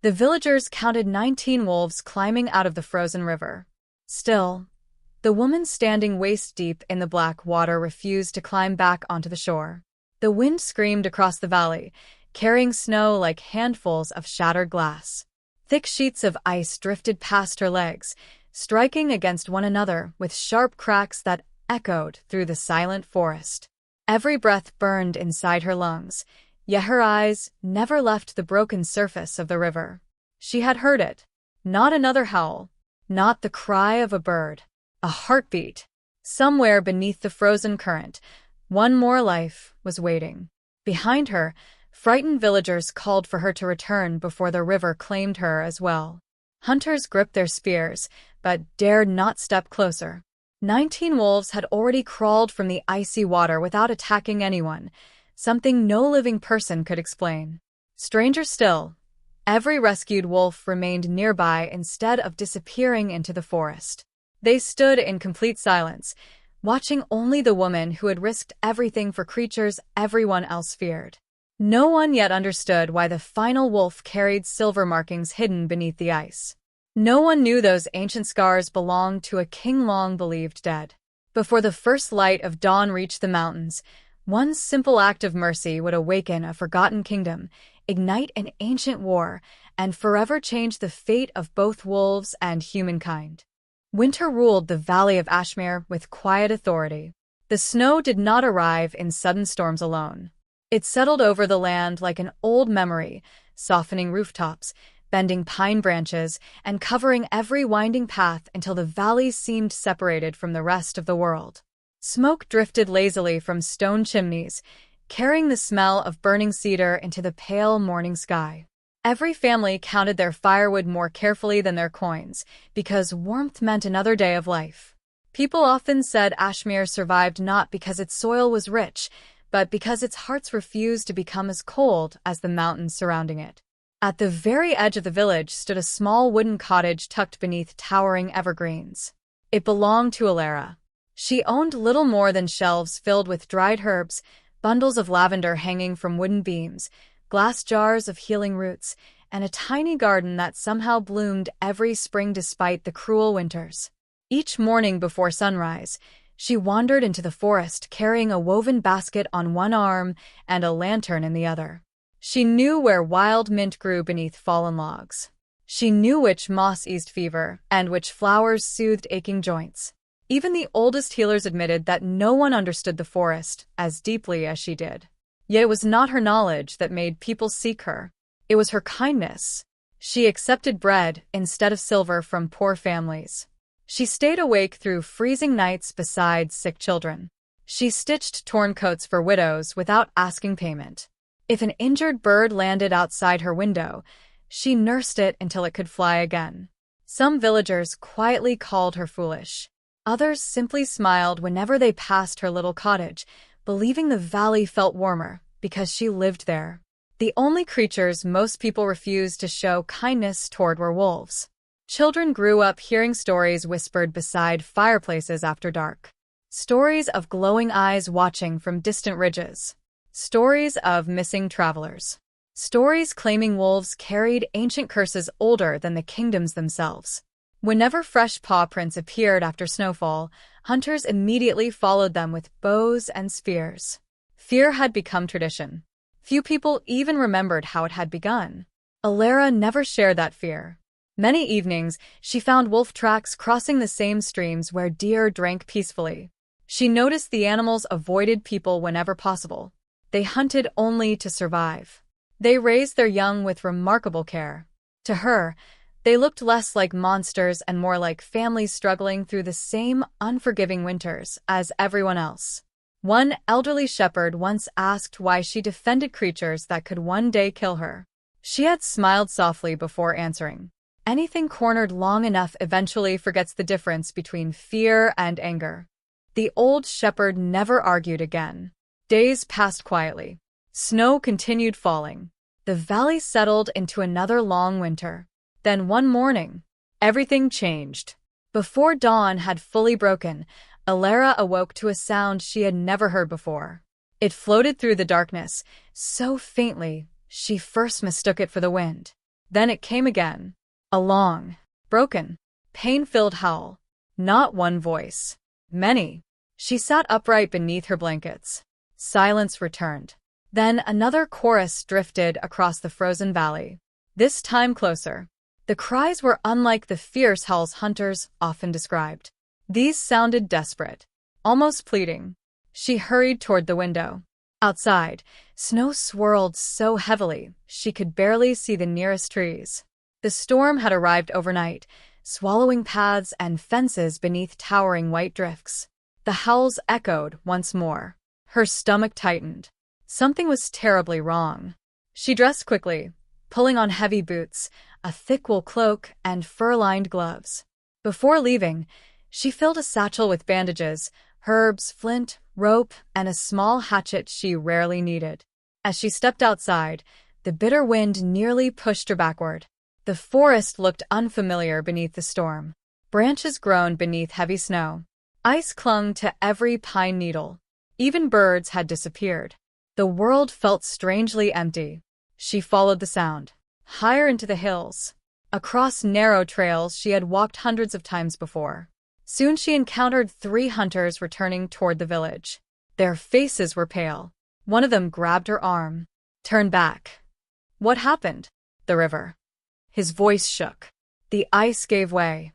The villagers counted 19 wolves climbing out of the frozen river. Still, the woman standing waist-deep in the black water refused to climb back onto the shore. The wind screamed across the valley, carrying snow like handfuls of shattered glass. Thick sheets of ice drifted past her legs, striking against one another with sharp cracks that echoed through the silent forest. Every breath burned inside her lungs, yet her eyes never left the broken surface of the river. She had heard it. Not another howl, not the cry of a bird. A heartbeat. Somewhere beneath the frozen current, one more life was waiting. Behind her, frightened villagers called for her to return before the river claimed her as well. Hunters gripped their spears, but dared not step closer. 19 wolves had already crawled from the icy water without attacking anyone, something no living person could explain. Stranger still, every rescued wolf remained nearby instead of disappearing into the forest. They stood in complete silence, watching only the woman who had risked everything for creatures everyone else feared. No one yet understood why the final wolf carried silver markings hidden beneath the ice. No one knew those ancient scars belonged to a king long believed dead. Before the first light of dawn reached the mountains, one simple act of mercy would awaken a forgotten kingdom, ignite an ancient war, and forever change the fate of both wolves and humankind. Winter ruled the Valley of Ashmere with quiet authority. The snow did not arrive in sudden storms alone. It settled over the land like an old memory, softening rooftops, bending pine branches, and covering every winding path until the valley seemed separated from the rest of the world. Smoke drifted lazily from stone chimneys, carrying the smell of burning cedar into the pale morning sky. Every family counted their firewood more carefully than their coins, because warmth meant another day of life. People often said Ashmere survived not because its soil was rich, but because its hearts refused to become as cold as the mountains surrounding it. At the very edge of the village stood a small wooden cottage tucked beneath towering evergreens. It belonged to Elara. She owned little more than shelves filled with dried herbs, bundles of lavender hanging from wooden beams, glass jars of healing roots, and a tiny garden that somehow bloomed every spring despite the cruel winters. Each morning before sunrise, she wandered into the forest carrying a woven basket on one arm and a lantern in the other. She knew where wild mint grew beneath fallen logs. She knew which moss eased fever and which flowers soothed aching joints. Even the oldest healers admitted that no one understood the forest as deeply as she did. Yet it was not her knowledge that made people seek her. It was her kindness. She accepted bread instead of silver from poor families. She stayed awake through freezing nights beside sick children. She stitched torn coats for widows without asking payment. If an injured bird landed outside her window, she nursed it until it could fly again. Some villagers quietly called her foolish. Others simply smiled whenever they passed her little cottage, believing the valley felt warmer because she lived there. The only creatures most people refused to show kindness toward were wolves. Children grew up hearing stories whispered beside fireplaces after dark. Stories of glowing eyes watching from distant ridges. Stories of missing travelers. Stories claiming wolves carried ancient curses older than the kingdoms themselves. Whenever fresh paw prints appeared after snowfall, hunters immediately followed them with bows and spears. Fear had become tradition. Few people even remembered how it had begun. Elara never shared that fear. Many evenings, she found wolf tracks crossing the same streams where deer drank peacefully. She noticed the animals avoided people whenever possible. They hunted only to survive. They raised their young with remarkable care. To her, they looked less like monsters and more like families struggling through the same unforgiving winters as everyone else. One elderly shepherd once asked why she defended creatures that could one day kill her. She had smiled softly before answering. Anything cornered long enough eventually forgets the difference between fear and anger. The old shepherd never argued again. Days passed quietly. Snow continued falling. The valley settled into another long winter. Then one morning, everything changed. Before dawn had fully broken, Elara awoke to a sound she had never heard before. It floated through the darkness, so faintly she first mistook it for the wind. Then it came again. A long, broken, pain-filled howl. Not one voice. Many. She sat upright beneath her blankets. Silence returned. Then another chorus drifted across the frozen valley. This time closer. The cries were unlike the fierce howls hunters often described. These sounded desperate, almost pleading. She hurried toward the window. Outside, snow swirled so heavily she could barely see the nearest trees. The storm had arrived overnight, swallowing paths and fences beneath towering white drifts. The howls echoed once more. Her stomach tightened. Something was terribly wrong. She dressed quickly, pulling on heavy boots, a thick wool cloak, and fur-lined gloves. Before leaving, she filled a satchel with bandages, herbs, flint, rope, and a small hatchet she rarely needed. As she stepped outside, the bitter wind nearly pushed her backward. The forest looked unfamiliar beneath the storm. Branches groaned beneath heavy snow. Ice clung to every pine needle. Even birds had disappeared. The world felt strangely empty. She followed the sound, higher into the hills, across narrow trails she had walked hundreds of times before. Soon she encountered 3 hunters returning toward the village. Their faces were pale. One of them grabbed her arm. "Turn back." "What happened?" "The river." His voice shook. The ice gave way.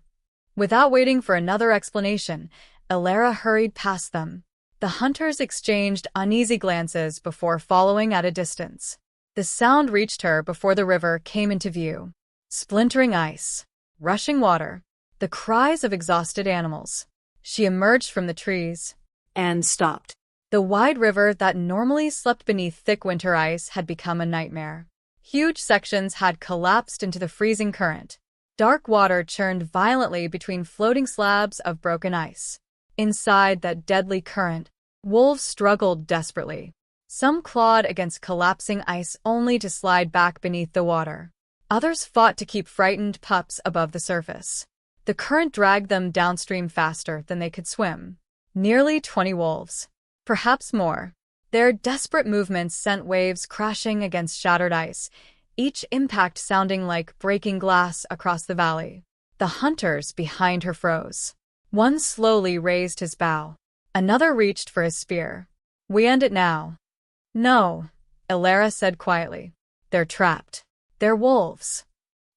Without waiting for another explanation, Elara hurried past them. The hunters exchanged uneasy glances before following at a distance. The sound reached her before the river came into view. Splintering ice, rushing water, the cries of exhausted animals. She emerged from the trees and stopped. The wide river that normally slept beneath thick winter ice had become a nightmare. Huge sections had collapsed into the freezing current. Dark water churned violently between floating slabs of broken ice. Inside that deadly current, wolves struggled desperately. Some clawed against collapsing ice only to slide back beneath the water. Others fought to keep frightened pups above the surface. The current dragged them downstream faster than they could swim. Nearly 20 wolves. Perhaps more. Their desperate movements sent waves crashing against shattered ice, each impact sounding like breaking glass across the valley. The hunters behind her froze. One slowly raised his bow. Another reached for his spear. "We end it now." "No," Elara said quietly. "They're trapped. They're wolves.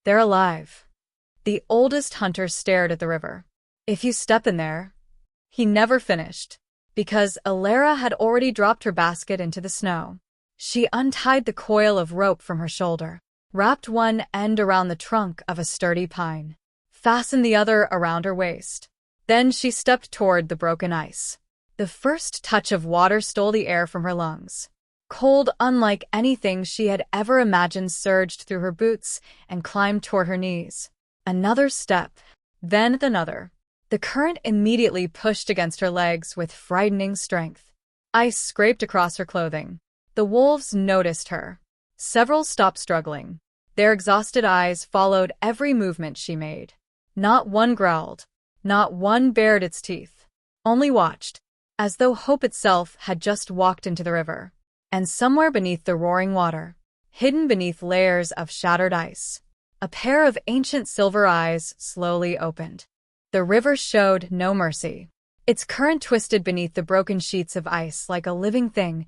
They're alive." The oldest hunter stared at the river. "If you step in there—" He never finished, because Elara had already dropped her basket into the snow. She untied the coil of rope from her shoulder, wrapped one end around the trunk of a sturdy pine, fastened the other around her waist. Then she stepped toward the broken ice. The first touch of water stole the air from her lungs. Cold unlike anything she had ever imagined surged through her boots and climbed toward her knees. Another step, then another. The current immediately pushed against her legs with frightening strength. Ice scraped across her clothing. The wolves noticed her. Several stopped struggling. Their exhausted eyes followed every movement she made. Not one growled. Not one bared its teeth. Only watched, as though hope itself had just walked into the river. And somewhere beneath the roaring water, hidden beneath layers of shattered ice, a pair of ancient silver eyes slowly opened. The river showed no mercy. Its current twisted beneath the broken sheets of ice like a living thing,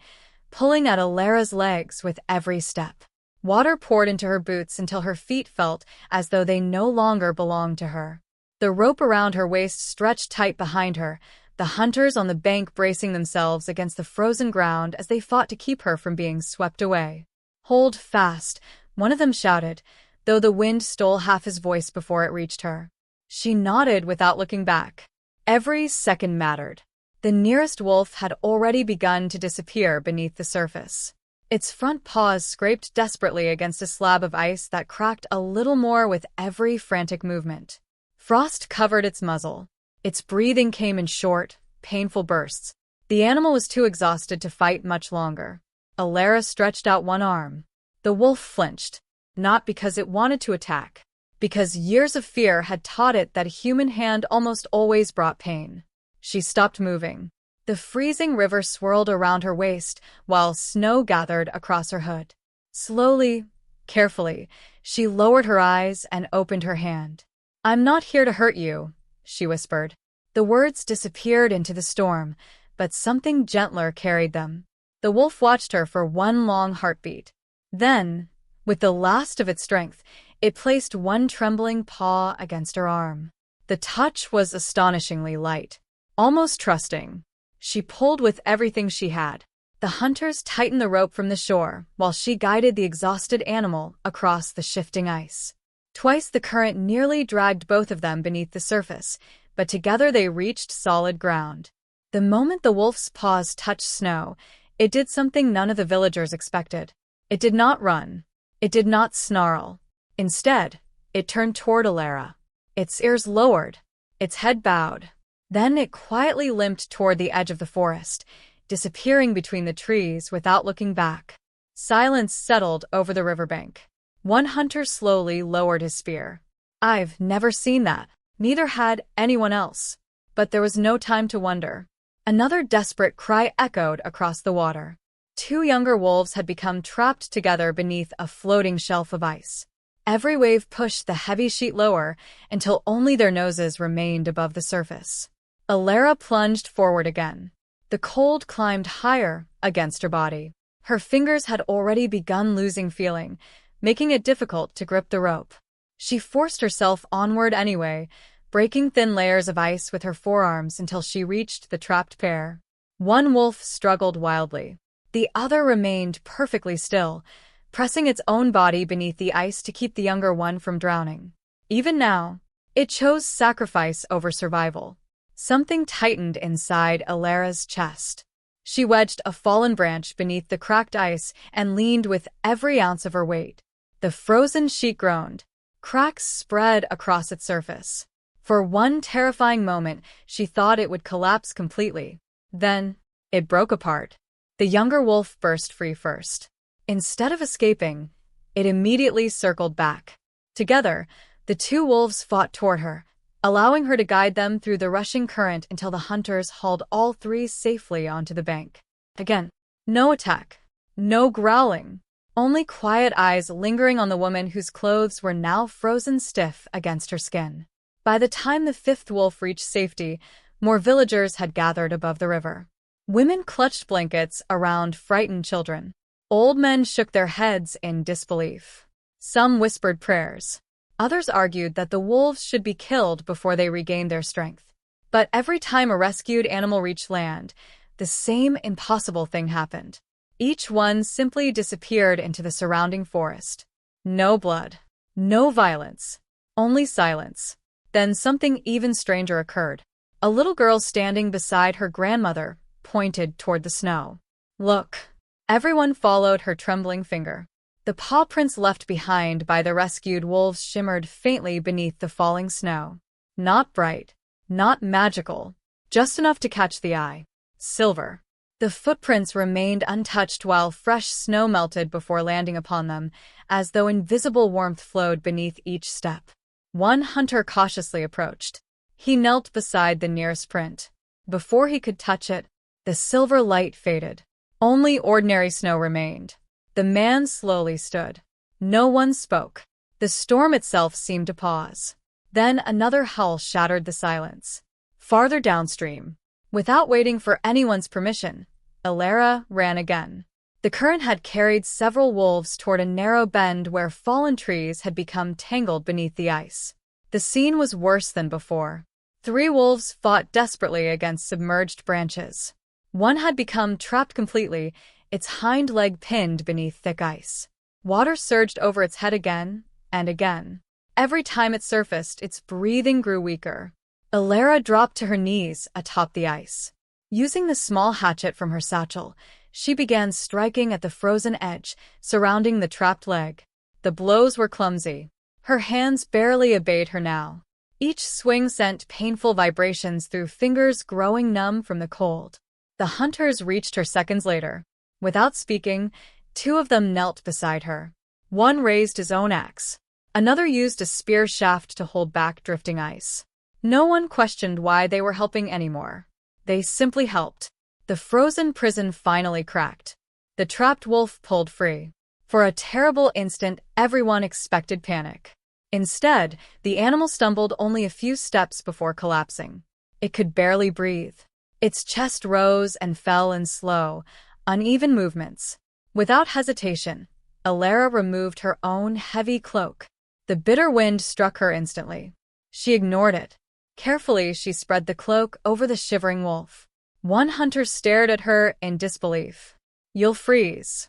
pulling at Elara's legs with every step. Water poured into her boots until her feet felt as though they no longer belonged to her. The rope around her waist stretched tight behind her, the hunters on the bank bracing themselves against the frozen ground as they fought to keep her from being swept away. "Hold fast," one of them shouted, though the wind stole half his voice before it reached her. She nodded without looking back. Every second mattered. The nearest wolf had already begun to disappear beneath the surface. Its front paws scraped desperately against a slab of ice that cracked a little more with every frantic movement. Frost covered its muzzle. Its breathing came in short, painful bursts. The animal was too exhausted to fight much longer. Elara stretched out one arm. The wolf flinched, not because it wanted to attack, because years of fear had taught it that a human hand almost always brought pain. She stopped moving. The freezing river swirled around her waist while snow gathered across her hood. Slowly, carefully, She lowered her eyes and opened her hand. "I'm not here to hurt you," she whispered. The words disappeared into the storm, but something gentler carried them. The wolf watched her for one long heartbeat. Then, with the last of its strength, it placed one trembling paw against her arm. The touch was astonishingly light, almost trusting. She pulled with everything she had. The hunters tightened the rope from the shore, while she guided the exhausted animal across the shifting ice. Twice the current nearly dragged both of them beneath the surface, but together they reached solid ground. The moment the wolf's paws touched snow, it did something none of the villagers expected. It did not run. It did not snarl. Instead, it turned toward Elara. Its ears lowered, its head bowed. Then it quietly limped toward the edge of the forest, disappearing between the trees without looking back. Silence settled over the riverbank. One hunter slowly lowered his spear. "I've never seen that." Neither had anyone else. But there was no time to wonder. Another desperate cry echoed across the water. Two younger wolves had become trapped together beneath a floating shelf of ice. Every wave pushed the heavy sheet lower until only their noses remained above the surface. Elara plunged forward again. The cold climbed higher against her body. Her fingers had already begun losing feeling, making it difficult to grip the rope. She forced herself onward anyway, breaking thin layers of ice with her forearms until she reached the trapped pair. One wolf struggled wildly. The other remained perfectly still, pressing its own body beneath the ice to keep the younger one from drowning. Even now, it chose sacrifice over survival. Something tightened inside Elara's chest. She wedged a fallen branch beneath the cracked ice and leaned with every ounce of her weight. The frozen sheet groaned. Cracks spread across its surface. For one terrifying moment, she thought it would collapse completely. Then, it broke apart. The younger wolf burst free first. Instead of escaping, it immediately circled back. Together, the two wolves fought toward her, allowing her to guide them through the rushing current until the hunters hauled all three safely onto the bank. Again, no attack, no growling, only quiet eyes lingering on the woman whose clothes were now frozen stiff against her skin. By the time the fifth wolf reached safety, more villagers had gathered above the river. Women clutched blankets around frightened children. Old men shook their heads in disbelief. Some whispered prayers. Others argued that the wolves should be killed before they regained their strength. But every time a rescued animal reached land, the same impossible thing happened. Each one simply disappeared into the surrounding forest. No blood. No violence. Only silence. Then something even stranger occurred. A little girl standing beside her grandmother pointed toward the snow. "Look." Everyone followed her trembling finger. The paw prints left behind by the rescued wolves shimmered faintly beneath the falling snow. Not bright, not magical, just enough to catch the eye. Silver. The footprints remained untouched while fresh snow melted before landing upon them, as though invisible warmth flowed beneath each step. One hunter cautiously approached. He knelt beside the nearest print. Before he could touch it, the silver light faded. Only ordinary snow remained. The man slowly stood. No one spoke. The storm itself seemed to pause. Then another howl shattered the silence. Farther downstream, without waiting for anyone's permission, Elara ran again. The current had carried several wolves toward a narrow bend where fallen trees had become tangled beneath the ice. The scene was worse than before. 3 wolves fought desperately against submerged branches. One had become trapped completely, its hind leg pinned beneath thick ice. Water surged over its head again and again. Every time it surfaced, its breathing grew weaker. Elara dropped to her knees atop the ice. Using the small hatchet from her satchel, she began striking at the frozen edge, surrounding the trapped leg. The blows were clumsy. Her hands barely obeyed her now. Each swing sent painful vibrations through fingers growing numb from the cold. The hunters reached her seconds later. Without speaking, 2 of them knelt beside her. One raised his own axe. Another used a spear shaft to hold back drifting ice. No one questioned why they were helping anymore. They simply helped. The frozen prison finally cracked. The trapped wolf pulled free. For a terrible instant, everyone expected panic. Instead, the animal stumbled only a few steps before collapsing. It could barely breathe. Its chest rose and fell in slow, uneven movements. Without hesitation, Elara removed her own heavy cloak. The bitter wind struck her instantly. She ignored it. Carefully, she spread the cloak over the shivering wolf. One hunter stared at her in disbelief. "You'll freeze,"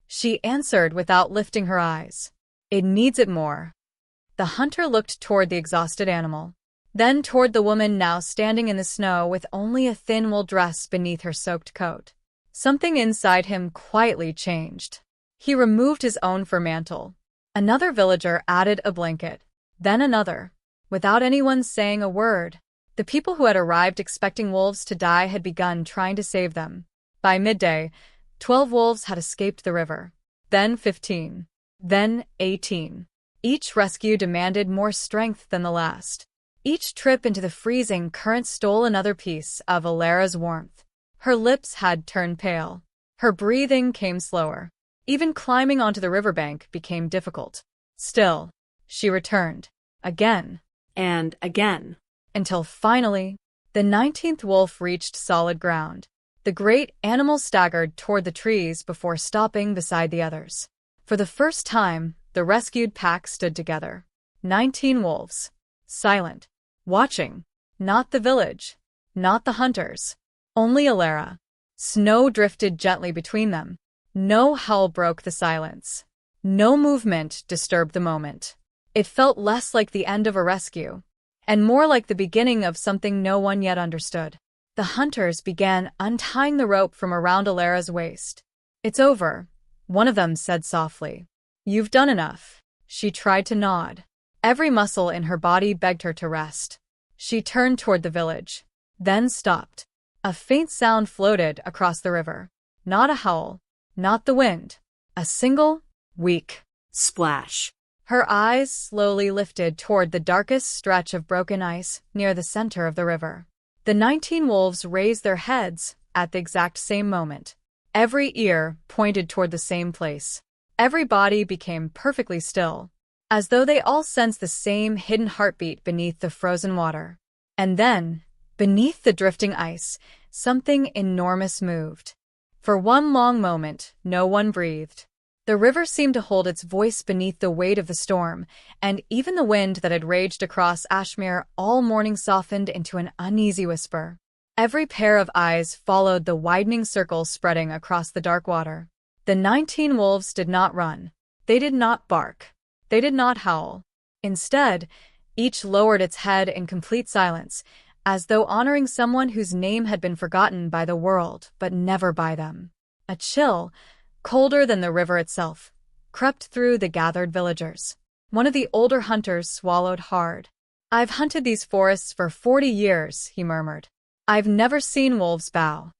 she answered without lifting her eyes. "It needs it more." The hunter looked toward the exhausted animal, then toward the woman now standing in the snow with only a thin wool dress beneath her soaked coat. Something inside him quietly changed. He removed his own fur mantle. Another villager added a blanket, then another. Without anyone saying a word, the people who had arrived expecting wolves to die had begun trying to save them. By midday, 12 wolves had escaped the river. Then 15. Then 18. Each rescue demanded more strength than the last. Each trip into the freezing current stole another piece of Elara's warmth. Her lips had turned pale. Her breathing came slower. Even climbing onto the riverbank became difficult. Still, she returned. Again. And again. Until finally, the 19th wolf reached solid ground. The great animal staggered toward the trees before stopping beside the others. For the first time, the rescued pack stood together. 19 wolves. Silent. Watching. Not the village. Not the hunters. Only Elara. Snow drifted gently between them. No howl broke the silence. No movement disturbed the moment. It felt less like the end of a rescue, and more like the beginning of something no one yet understood. The hunters began untying the rope from around Elara's waist. "It's over," one of them said softly. "You've done enough." She tried to nod. Every muscle in her body begged her to rest. She turned toward the village, then stopped. A faint sound floated across the river. Not a howl, not the wind. A single, weak splash. Her eyes slowly lifted toward the darkest stretch of broken ice near the center of the river. The 19 wolves raised their heads at the exact same moment. Every ear pointed toward the same place. Every body became perfectly still, as though they all sensed the same hidden heartbeat beneath the frozen water. And then, beneath the drifting ice, something enormous moved. For one long moment, no one breathed. The river seemed to hold its voice beneath the weight of the storm, and even the wind that had raged across Ashmere all morning softened into an uneasy whisper. Every pair of eyes followed the widening circle spreading across the dark water. The 19 wolves did not run. They did not bark. They did not howl. Instead, each lowered its head in complete silence, as though honoring someone whose name had been forgotten by the world, but never by them. A chill, colder than the river itself, crept through the gathered villagers. One of the older hunters swallowed hard. "I've hunted these forests for 40 years, he murmured. "I've never seen wolves bow."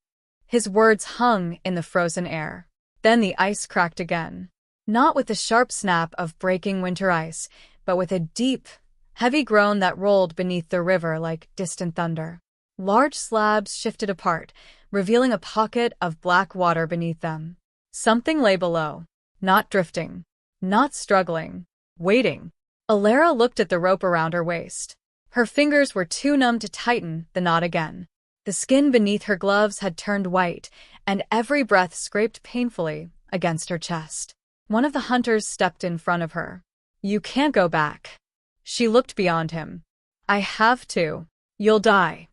His words hung in the frozen air. Then the ice cracked again. Not with the sharp snap of breaking winter ice, but with a deep, heavy groan that rolled beneath the river like distant thunder. Large slabs shifted apart, revealing a pocket of black water beneath them. Something lay below, not drifting, not struggling, waiting. Elara looked at the rope around her waist. Her fingers were too numb to tighten the knot again. The skin beneath her gloves had turned white, and every breath scraped painfully against her chest. One of the hunters stepped in front of her. "You can't go back." She looked beyond him. "I have to. You'll die."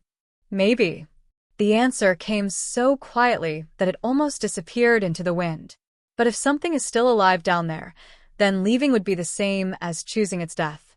"Maybe." The answer came so quietly that it almost disappeared into the wind. "But if something is still alive down there, then leaving would be the same as choosing its death."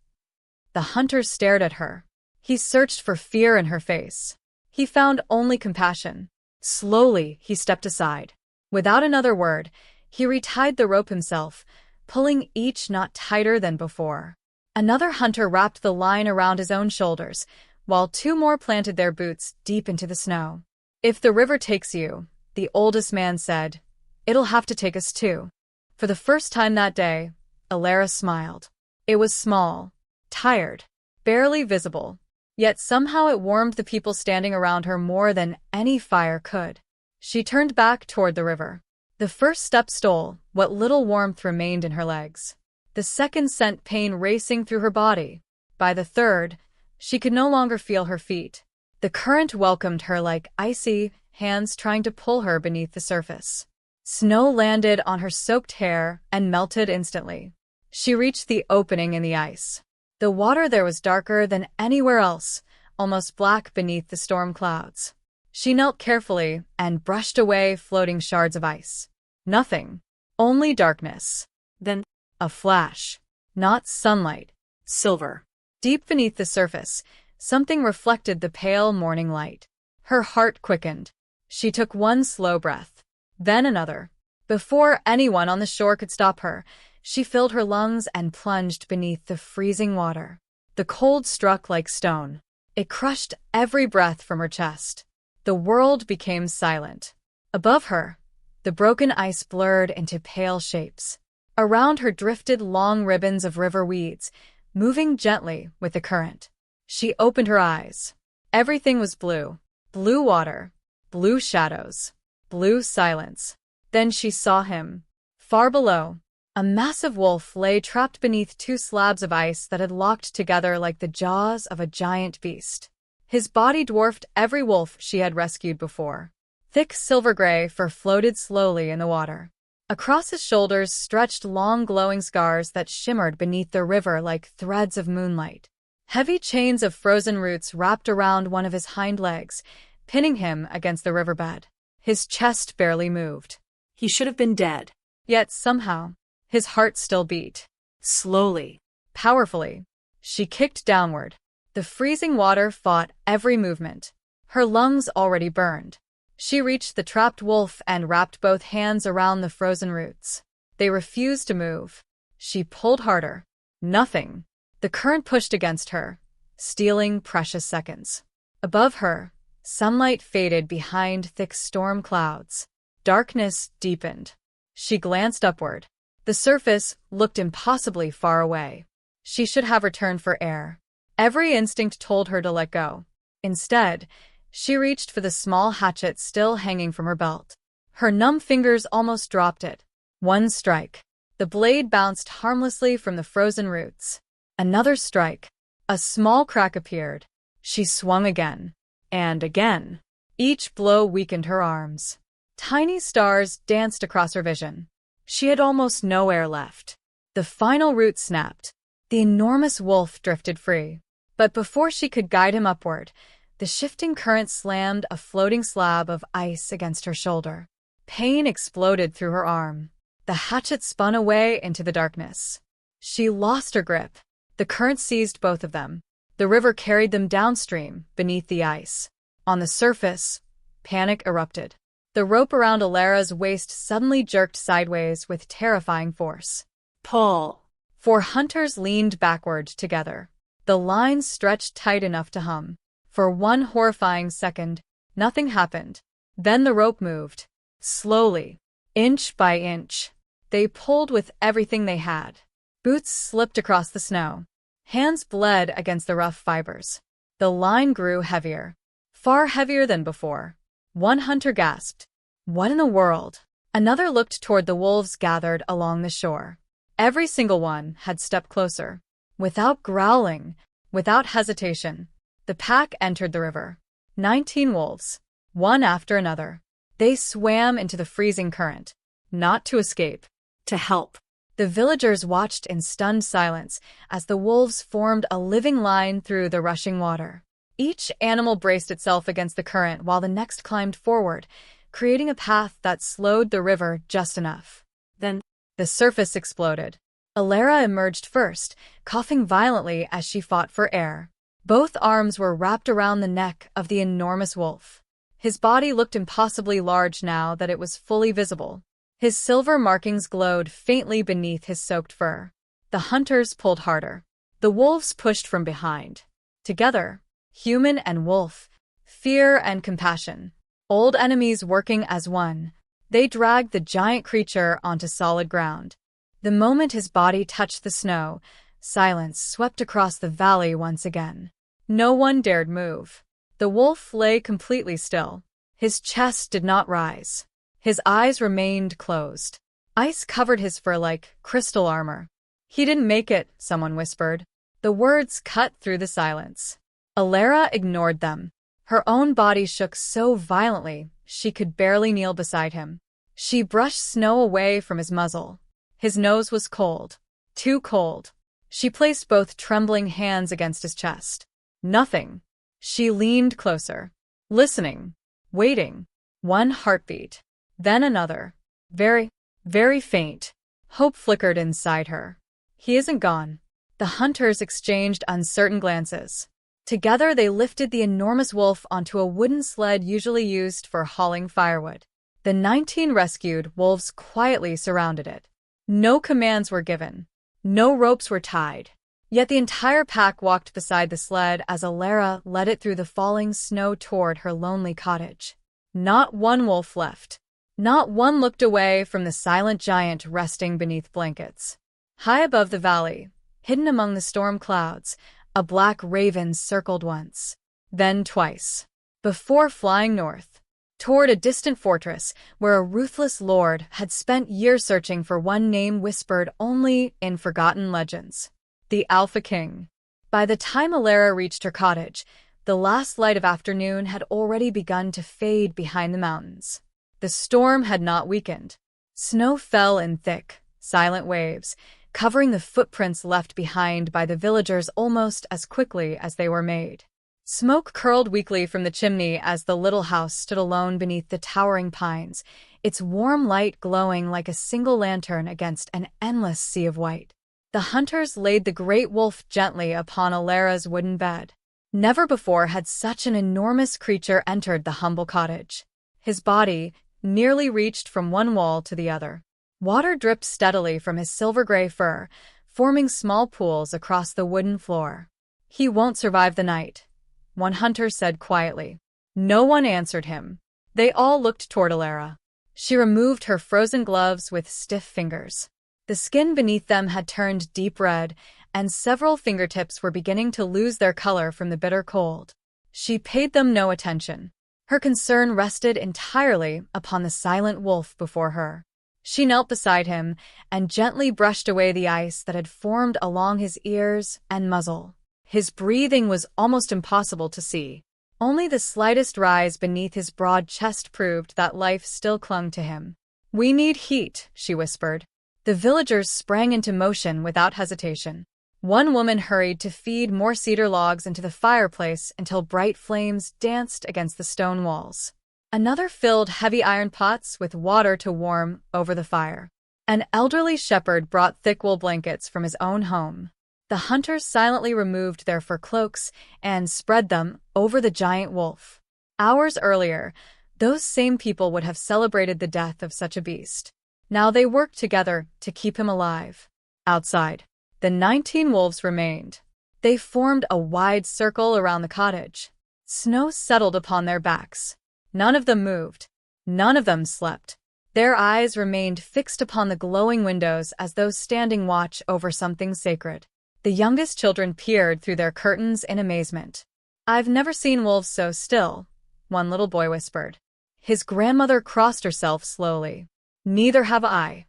The hunter stared at her. He searched for fear in her face. He found only compassion. Slowly, he stepped aside. Without another word, he retied the rope himself, pulling each knot tighter than before. Another hunter wrapped the line around his own shoulders, while 2 more planted their boots deep into the snow. "If the river takes you," the oldest man said, "it'll have to take us too." For the first time that day, Elara smiled. It was small, tired, barely visible, yet somehow it warmed the people standing around her more than any fire could. She turned back toward the river. The first step stole what little warmth remained in her legs. The second sent pain racing through her body. By the third, she could no longer feel her feet. The current welcomed her like icy hands trying to pull her beneath the surface. Snow landed on her soaked hair and melted instantly. She reached the opening in the ice. The water there was darker than anywhere else, almost black beneath the storm clouds. She knelt carefully and brushed away floating shards of ice. Nothing. Only darkness. Then, A flash. Not sunlight. silver. Deep beneath the surface, something reflected the pale morning light. Her heart quickened. She took one slow breath. Then another. Before anyone on the shore could stop her, she filled her lungs and plunged beneath the freezing water. The cold struck like stone. It crushed every breath from her chest. The world became silent. Above her, the broken ice blurred into pale shapes. Around her drifted long ribbons of river weeds, moving gently with the current. She opened her eyes. Everything was blue. Blue water. Blue shadows. Blue silence. Then she saw him. Far below, a massive wolf lay trapped beneath two slabs of ice that had locked together like the jaws of a giant beast. His body dwarfed every wolf she had rescued before. Thick silver-gray fur floated slowly in the water. Across his shoulders stretched long glowing scars that shimmered beneath the river like threads of moonlight. Heavy chains of frozen roots wrapped around one of his hind legs, pinning him against the riverbed. His chest barely moved. He should have been dead. Yet somehow, his heart still beat. Slowly. Powerfully, she kicked downward. The freezing water fought every movement. Her lungs already burned. She reached the trapped wolf and wrapped both hands around the frozen roots. They refused to move. She pulled harder. Nothing. The current pushed against her, stealing precious seconds. Above her, sunlight faded behind thick storm clouds. Darkness deepened. She glanced upward. The surface looked impossibly far away. She should have returned for air. Every instinct told her to let go. Instead, she reached for the small hatchet still hanging from her belt. Her numb fingers almost dropped it. One strike. The blade bounced harmlessly from the frozen roots. Another strike. A small crack appeared. She swung again. And again. Each blow weakened her arms. Tiny stars danced across her vision. She had almost no air left. The final root snapped. The enormous wolf drifted free. But before she could guide him upward, the shifting current slammed a floating slab of ice against her shoulder. Pain exploded through her arm. The hatchet spun away into the darkness. She lost her grip. The current seized both of them. The river carried them downstream, beneath the ice. On the surface, panic erupted. The rope around Elara's waist suddenly jerked sideways with terrifying force. Pull. 4 hunters leaned backward together. The lines stretched tight enough to hum. For one horrifying second, nothing happened. Then the rope moved. Slowly. Inch by inch. They pulled with everything they had. Boots slipped across the snow. Hands bled against the rough fibers. The line grew heavier. Far heavier than before. One hunter gasped. What in the world? Another looked toward the wolves gathered along the shore. Every single one had stepped closer. Without growling, without hesitation, the pack entered the river. 19 wolves, one after another. They swam into the freezing current, not to escape, To help. The villagers watched in stunned silence as the wolves formed a living line through the rushing water. Each animal braced itself against the current while the next climbed forward, creating a path that slowed the river just enough. Then, The surface exploded. Elara emerged first, coughing violently as she fought for air. Both arms were wrapped around the neck of the enormous wolf. His body looked impossibly large now that it was fully visible. His silver markings glowed faintly beneath his soaked fur. The hunters pulled harder. The wolves pushed from behind. Together, human and wolf, fear and compassion, old enemies working as one, they dragged the giant creature onto solid ground. The moment his body touched the snow, silence swept across the valley once again. No one dared move. The wolf lay completely still. His chest did not rise. His eyes remained closed. Ice covered his fur like crystal armor. "He didn't make it," someone whispered. The words cut through the silence. Elara ignored them. Her own body shook so violently she could barely kneel beside him. She brushed snow away from his muzzle. His nose was cold. Too cold. She placed both trembling hands against his chest. Nothing. She leaned closer, listening, waiting. One heartbeat. Then another. Very, very faint. Hope flickered inside her. He isn't gone. The hunters exchanged uncertain glances. Together they lifted the enormous wolf onto a wooden sled usually used for hauling firewood. The 19 rescued wolves quietly surrounded it. No commands were given. No ropes were tied. Yet the entire pack walked beside the sled as Elara led it through the falling snow toward her lonely cottage. Not one wolf left. Not one looked away from the silent giant resting beneath blankets. High above the valley, hidden among the storm clouds, a black raven circled once, then twice, before flying north, toward a distant fortress where a ruthless lord had spent years searching for one name whispered only in forgotten legends. The Alpha King. By the time Elara reached her cottage, the last light of afternoon had already begun to fade behind the mountains. The storm had not weakened. Snow fell in thick, silent waves, covering the footprints left behind by the villagers almost as quickly as they were made. Smoke curled weakly from the chimney as the little house stood alone beneath the towering pines, its warm light glowing like a single lantern against an endless sea of white. The hunters laid the great wolf gently upon Elara's wooden bed. Never before had such an enormous creature entered the humble cottage. His body nearly reached from one wall to the other. Water dripped steadily from his silver-gray fur, forming small pools across the wooden floor. "He won't survive the night," one hunter said quietly. No one answered him. They all looked toward Elara. She removed her frozen gloves with stiff fingers. The skin beneath them had turned deep red, and several fingertips were beginning to lose their color from the bitter cold. She paid them no attention. Her concern rested entirely upon the silent wolf before her. She knelt beside him and gently brushed away the ice that had formed along his ears and muzzle. His breathing was almost impossible to see. Only the slightest rise beneath his broad chest proved that life still clung to him. "We need heat," she whispered. The villagers sprang into motion without hesitation. One woman hurried to feed more cedar logs into the fireplace until bright flames danced against the stone walls. Another filled heavy iron pots with water to warm over the fire. An elderly shepherd brought thick wool blankets from his own home. The hunters silently removed their fur cloaks and spread them over the giant wolf. Hours earlier, those same people would have celebrated the death of such a beast. Now they worked together to keep him alive. Outside, the 19 wolves remained. They formed a wide circle around the cottage. Snow settled upon their backs. None of them moved. None of them slept. Their eyes remained fixed upon the glowing windows as though standing watch over something sacred. The youngest children peered through their curtains in amazement. "I've never seen wolves so still," one little boy whispered. His grandmother crossed herself slowly. "Neither have I."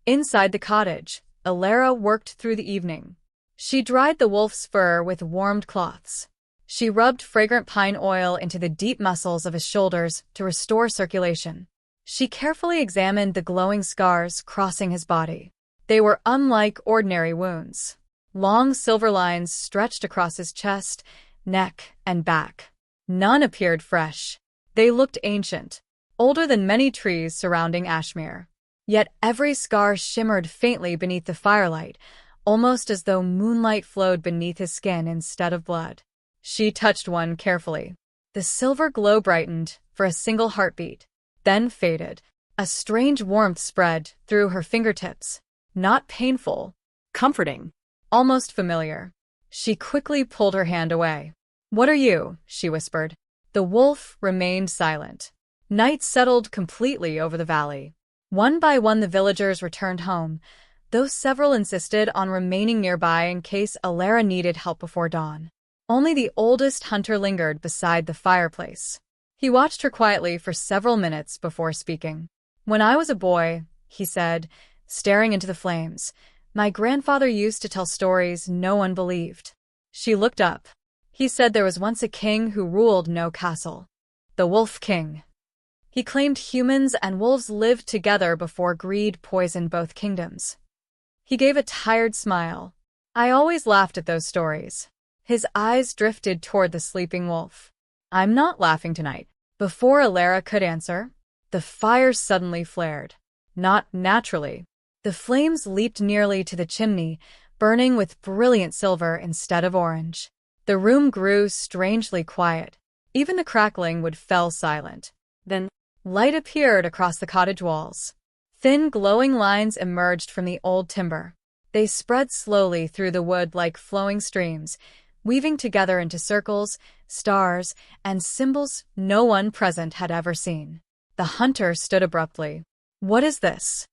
Inside the cottage, Elara worked through the evening. She dried the wolf's fur with warmed cloths. She rubbed fragrant pine oil into the deep muscles of his shoulders to restore circulation. She carefully examined the glowing scars crossing his body. They were unlike ordinary wounds. Long silver lines stretched across his chest, neck, and back. None appeared fresh. They looked ancient, older than many trees surrounding Ashmere. Yet every scar shimmered faintly beneath the firelight, almost as though moonlight flowed beneath his skin instead of blood. She touched one carefully. The silver glow brightened for a single heartbeat, then faded. A strange warmth spread through her fingertips. Not painful, Comforting. almost familiar. She quickly pulled her hand away. "What are you?" she whispered. The wolf remained silent. Night settled completely over the valley. One by one the villagers returned home, though several insisted on remaining nearby in case Elara needed help before dawn. Only the oldest hunter lingered beside the fireplace. He watched her quietly for several minutes before speaking. When I was a boy, he said, staring into the flames, my grandfather used to tell stories no one believed. She looked up. He said there was once a king who ruled no castle. The Wolf King. He claimed humans and wolves lived together before greed poisoned both kingdoms. He gave a tired smile. I always laughed at those stories. His eyes drifted toward the sleeping wolf. I'm not laughing tonight. Before Elara could answer, the fire suddenly flared. Not naturally. The flames leaped nearly to the chimney, burning with brilliant silver instead of orange. The room grew strangely quiet. Even the crackling wood fell silent. Then, light appeared across the cottage walls. Thin, glowing lines emerged from the old timber. They spread slowly through the wood like flowing streams, weaving together into circles, stars, and symbols no one present had ever seen. The hunter stood abruptly. What is this?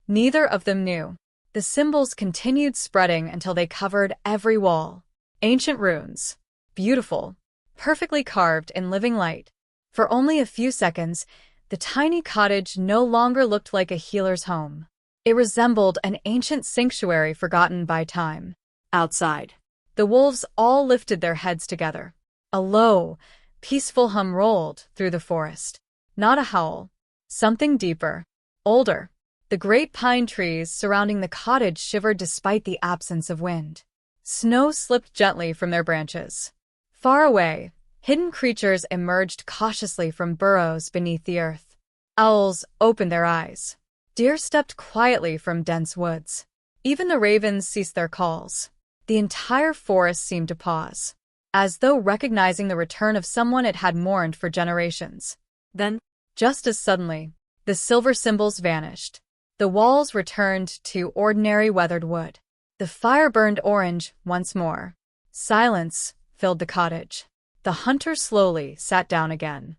Neither of them knew. The symbols continued spreading until they covered every wall. Ancient runes. Beautiful. Perfectly carved in living light. For only a few seconds, the tiny cottage no longer looked like a healer's home. It resembled an ancient sanctuary forgotten by time. Outside, the wolves all lifted their heads together. A low, peaceful hum rolled through the forest. Not a howl. Something deeper. Older. The great pine trees surrounding the cottage shivered despite the absence of wind. Snow slipped gently from their branches. Far away, hidden creatures emerged cautiously from burrows beneath the earth. Owls opened their eyes. Deer stepped quietly from dense woods. Even the ravens ceased their calls. The entire forest seemed to pause, as though recognizing the return of someone it had mourned for generations. Then, just as suddenly, the silver symbols vanished. The walls returned to ordinary weathered wood. The fire burned orange once more. Silence filled the cottage. The hunter slowly sat down again.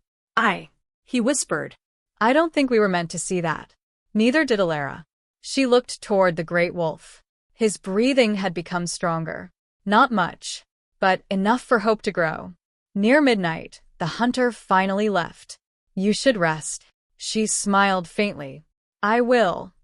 He whispered. I don't think we were meant to see that. Neither did Elara. She looked toward the great wolf. His breathing had become stronger. Not much, but enough for hope to grow. Near midnight, the hunter finally left. You should rest. She smiled faintly. I will.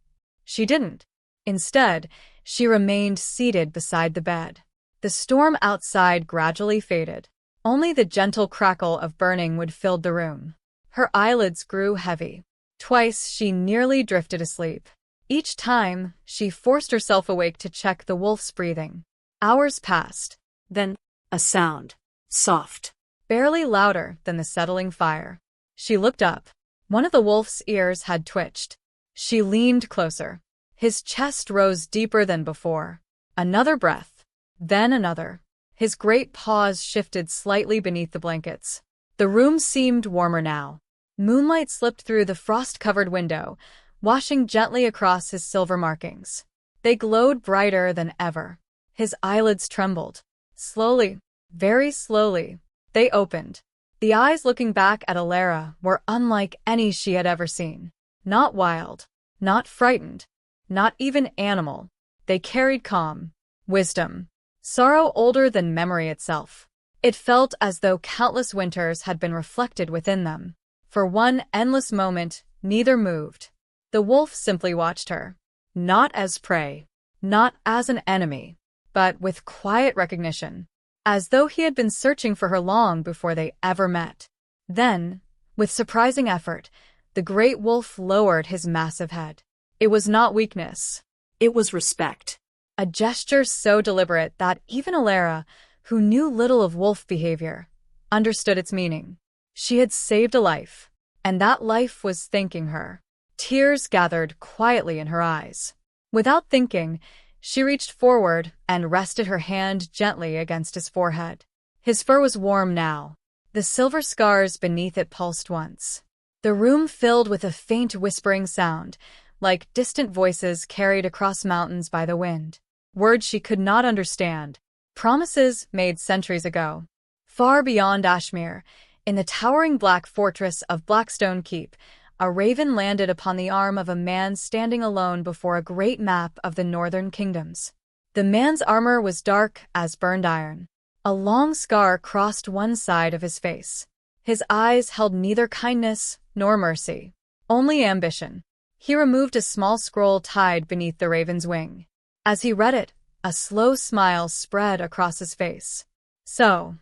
She didn't. Instead, she remained seated beside the bed. The storm outside gradually faded. Only the gentle crackle of burning wood filled the room. Her eyelids grew heavy. Twice she nearly drifted asleep. Each time, she forced herself awake to check the wolf's breathing. Hours passed. Then, a sound. Soft. Barely louder than the settling fire. She looked up. One of the wolf's ears had twitched. She leaned closer. His chest rose deeper than before. Another breath. Then another. His great paws shifted slightly beneath the blankets. The room seemed warmer now. Moonlight slipped through the frost-covered window, washing gently across his silver markings. They glowed brighter than ever. His eyelids trembled. Slowly, very slowly, they opened. The eyes looking back at Elara were unlike any she had ever seen. Not wild, not frightened, not even animal. They carried calm, wisdom, sorrow older than memory itself. It felt as though countless winters had been reflected within them. For one endless moment, neither moved. The wolf simply watched her. Not as prey, not as an enemy, but with quiet recognition, as though he had been searching for her long before they ever met. Then, with surprising effort, the great wolf lowered his massive head. It was not weakness. It was respect. A gesture so deliberate that even Elara, who knew little of wolf behavior, understood its meaning. She had saved a life, and that life was thanking her. Tears gathered quietly in her eyes. Without thinking, she reached forward and rested her hand gently against his forehead. His fur was warm now. The silver scars beneath it pulsed once. The room filled with a faint whispering sound, like distant voices carried across mountains by the wind. Words she could not understand. Promises made centuries ago. Far beyond Ashmere, in the towering black fortress of Blackstone Keep, a raven landed upon the arm of a man standing alone before a great map of the northern kingdoms. The man's armor was dark as burned iron. A long scar crossed one side of his face. His eyes held neither kindness nor mercy, only ambition. He removed a small scroll tied beneath the raven's wing. As he read it, a slow smile spread across his face. "So,"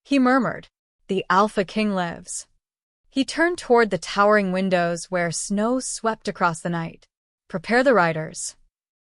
he murmured, "the Alpha King lives." He turned toward the towering windows where snow swept across the night. "Prepare the riders."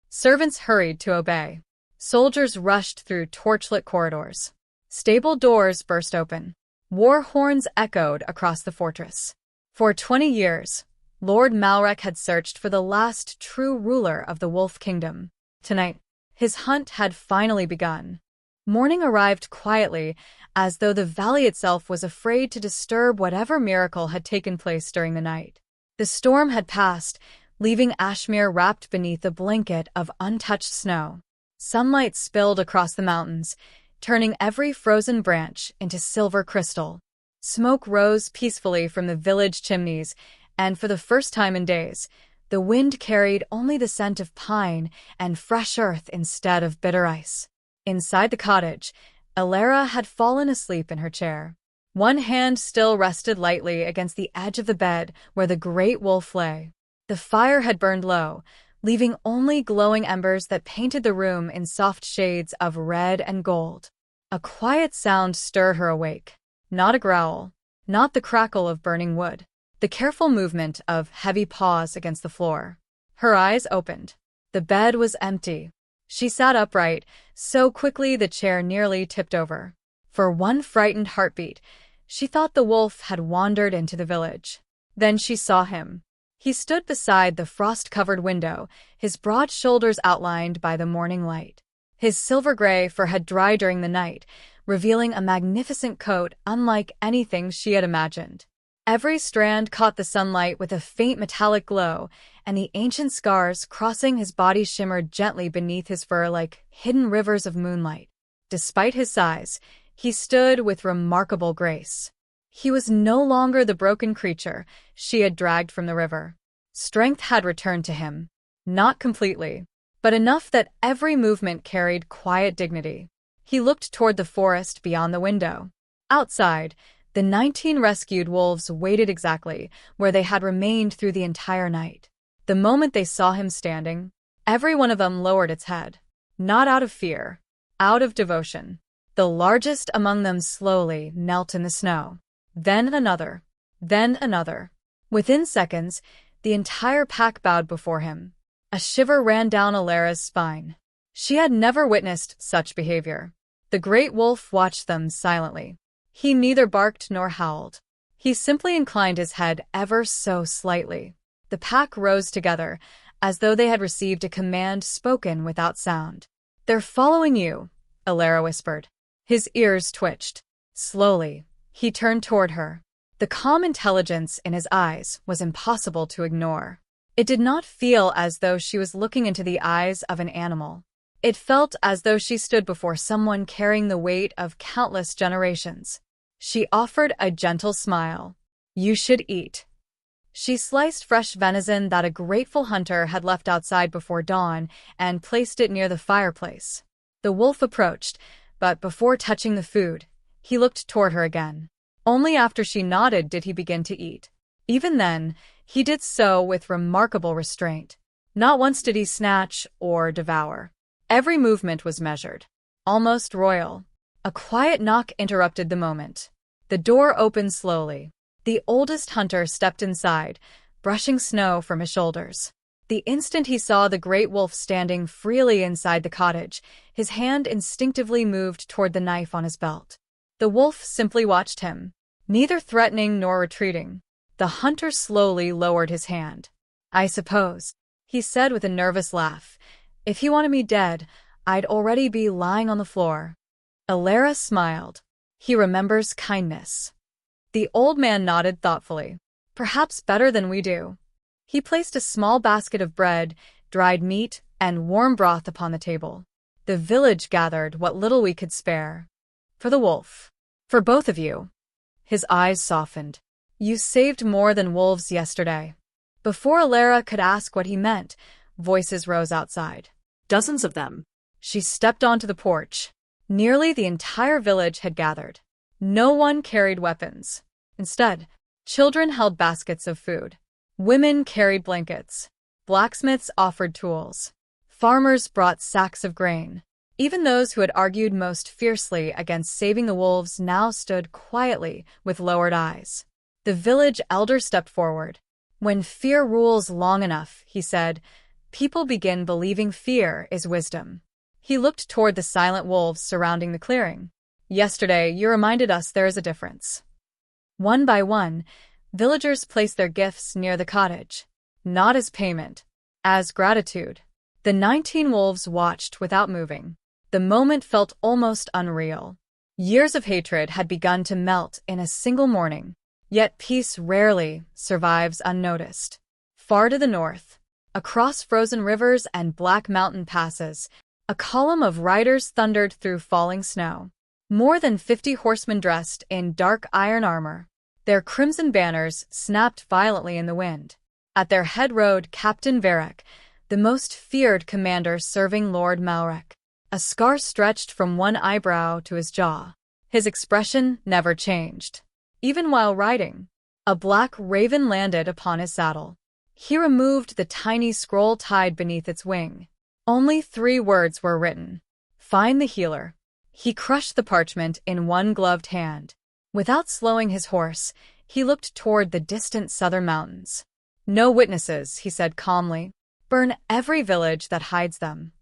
Servants hurried to obey. Soldiers rushed through torchlit corridors. Stable doors burst open. War horns echoed across the fortress. For 20 years, Lord Malrec had searched for the last true ruler of the Wolf Kingdom. Tonight, his hunt had finally begun. Morning arrived quietly, as though the valley itself was afraid to disturb whatever miracle had taken place during the night. The storm had passed, leaving Ashmere wrapped beneath a blanket of untouched snow. Sunlight spilled across the mountains, turning every frozen branch into silver crystal. Smoke rose peacefully from the village chimneys, and for the first time in days, the wind carried only the scent of pine and fresh earth instead of bitter ice. Inside the cottage, Elara had fallen asleep in her chair. One hand still rested lightly against the edge of the bed where the great wolf lay. The fire had burned low, leaving only glowing embers that painted the room in soft shades of red and gold. A quiet sound stirred her awake. Not a growl, not the crackle of burning wood, the careful movement of heavy paws against the floor. Her eyes opened. The bed was empty. She sat upright, so quickly the chair nearly tipped over. For one frightened heartbeat, she thought the wolf had wandered into the village. Then she saw him. He stood beside the frost-covered window, his broad shoulders outlined by the morning light. His silver-gray fur had dried during the night, revealing a magnificent coat unlike anything she had imagined. Every strand caught the sunlight with a faint metallic glow, and the ancient scars crossing his body shimmered gently beneath his fur like hidden rivers of moonlight. Despite his size, he stood with remarkable grace. He was no longer the broken creature she had dragged from the river. Strength had returned to him, not completely, but enough that every movement carried quiet dignity. He looked toward the forest beyond the window. Outside, the 19 rescued wolves waited exactly where they had remained through the entire night. The moment they saw him standing, every one of them lowered its head. Not out of fear, out of devotion. The largest among them slowly knelt in the snow. Then another. Then another. Within seconds, the entire pack bowed before him. A shiver ran down Elara's spine. She had never witnessed such behavior. The great wolf watched them silently. He neither barked nor howled. He simply inclined his head ever so slightly. The pack rose together, as though they had received a command spoken without sound. "They're following you," Elara whispered. His ears twitched. Slowly, he turned toward her. The calm intelligence in his eyes was impossible to ignore. It did not feel as though she was looking into the eyes of an animal. It felt as though she stood before someone carrying the weight of countless generations. She offered a gentle smile. "You should eat." She sliced fresh venison that a grateful hunter had left outside before dawn and placed it near the fireplace. The wolf approached, but before touching the food, he looked toward her again. Only after she nodded did he begin to eat. Even then, he did so with remarkable restraint. Not once did he snatch or devour. Every movement was measured, almost royal. A quiet knock interrupted the moment. The door opened slowly. The oldest hunter stepped inside, brushing snow from his shoulders. The instant he saw the great wolf standing freely inside the cottage, his hand instinctively moved toward the knife on his belt. The wolf simply watched him, neither threatening nor retreating. The hunter slowly lowered his hand. "I suppose," he said with a nervous laugh, "if he wanted me dead, I'd already be lying on the floor." Elara smiled. "He remembers kindness." The old man nodded thoughtfully. "Perhaps better than we do." He placed a small basket of bread, dried meat, and warm broth upon the table. "The village gathered what little we could spare. For the wolf. For both of you." His eyes softened. "You saved more than wolves yesterday." Before Elara could ask what he meant, voices rose outside. Dozens of them. She stepped onto the porch. Nearly the entire village had gathered. No one carried weapons. Instead, children held baskets of food. Women carried blankets. Blacksmiths offered tools. Farmers brought sacks of grain. Even those who had argued most fiercely against saving the wolves now stood quietly with lowered eyes. The village elder stepped forward. "When fear rules long enough," he said, "people begin believing fear is wisdom." He looked toward the silent wolves surrounding the clearing. "Yesterday, you reminded us there is a difference." One by one, villagers placed their gifts near the cottage, not as payment, as gratitude. The 19 wolves watched without moving. The moment felt almost unreal. Years of hatred had begun to melt in a single morning, yet peace rarely survives unnoticed. Far to the north, across frozen rivers and black mountain passes, a column of riders thundered through falling snow. More than 50 horsemen dressed in dark iron armor. Their crimson banners snapped violently in the wind. At their head rode Captain Varric, the most feared commander serving Lord Malrec. A scar stretched from one eyebrow to his jaw. His expression never changed. Even while riding, a black raven landed upon his saddle. He removed the tiny scroll tied beneath its wing. Only 3 words were written. "Find the healer." He crushed the parchment in one gloved hand. Without slowing his horse, he looked toward the distant southern mountains. "No witnesses," he said calmly. "Burn every village that hides them."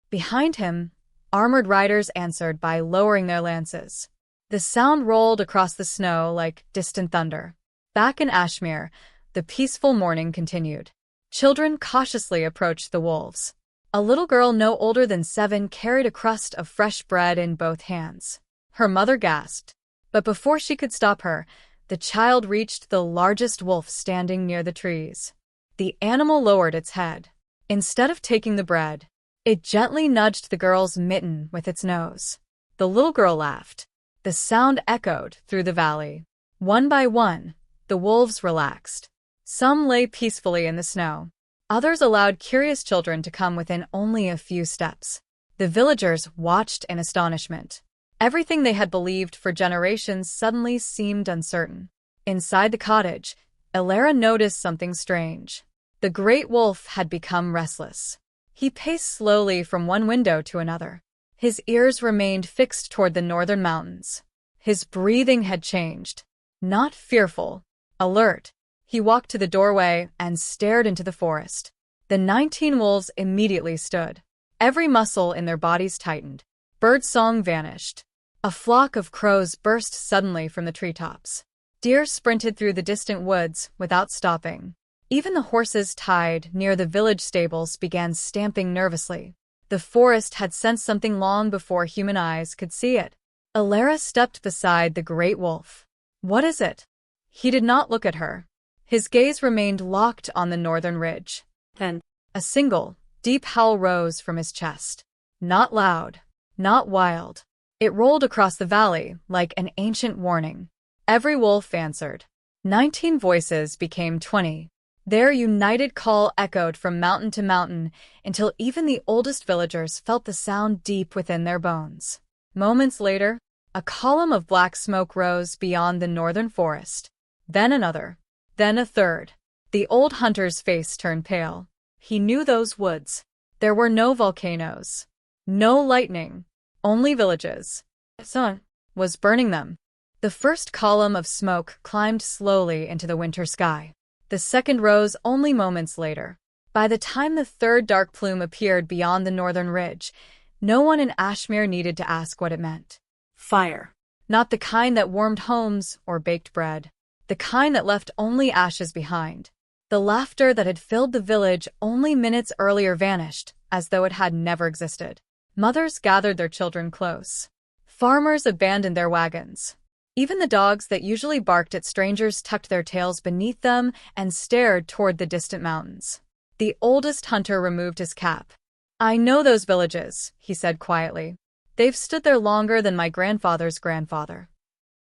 Behind him, armored riders answered by lowering their lances. The sound rolled across the snow like distant thunder. Back in Ashmere, the peaceful morning continued. Children cautiously approached the wolves. A little girl no older than 7 carried a crust of fresh bread in both hands. Her mother gasped, but before she could stop her, the child reached the largest wolf standing near the trees. The animal lowered its head. Instead of taking the bread, it gently nudged the girl's mitten with its nose. The little girl laughed. The sound echoed through the valley. One by one, the wolves relaxed. Some lay peacefully in the snow. Others allowed curious children to come within only a few steps. The villagers watched in astonishment. Everything they had believed for generations suddenly seemed uncertain. Inside the cottage, Elara noticed something strange. The great wolf had become restless. He paced slowly from one window to another. His ears remained fixed toward the northern mountains. His breathing had changed. Not fearful, alert. He walked to the doorway and stared into the forest. The 19 wolves immediately stood. Every muscle in their bodies tightened. Birdsong vanished. A flock of crows burst suddenly from the treetops. Deer sprinted through the distant woods without stopping. Even the horses tied near the village stables began stamping nervously. The forest had sensed something long before human eyes could see it. Elara stepped beside the great wolf. "What is it?" He did not look at her. His gaze remained locked on the northern ridge. Then, A single, deep howl rose from his chest. Not loud, not wild. It rolled across the valley like an ancient warning. Every wolf answered. 19 voices became 20. Their united call echoed from mountain to mountain until even the oldest villagers felt the sound deep within their bones. Moments later, a column of black smoke rose beyond the northern forest. Then another. Then a third. The old hunter's face turned pale. He knew those woods. There were no volcanoes. No lightning. Only villages. The sun was burning them. The first column of smoke climbed slowly into the winter sky. The second rose only moments later. By the time the third dark plume appeared beyond the northern ridge, no one in Ashmere needed to ask what it meant. fire. Not the kind that warmed homes or baked bread. The kind that left only ashes behind. The laughter that had filled the village only minutes earlier vanished, as though it had never existed. Mothers gathered their children close. Farmers abandoned their wagons. Even the dogs that usually barked at strangers tucked their tails beneath them and stared toward the distant mountains. The oldest hunter removed his cap. "I know those villages," he said quietly. "They've stood there longer than my grandfather's grandfather."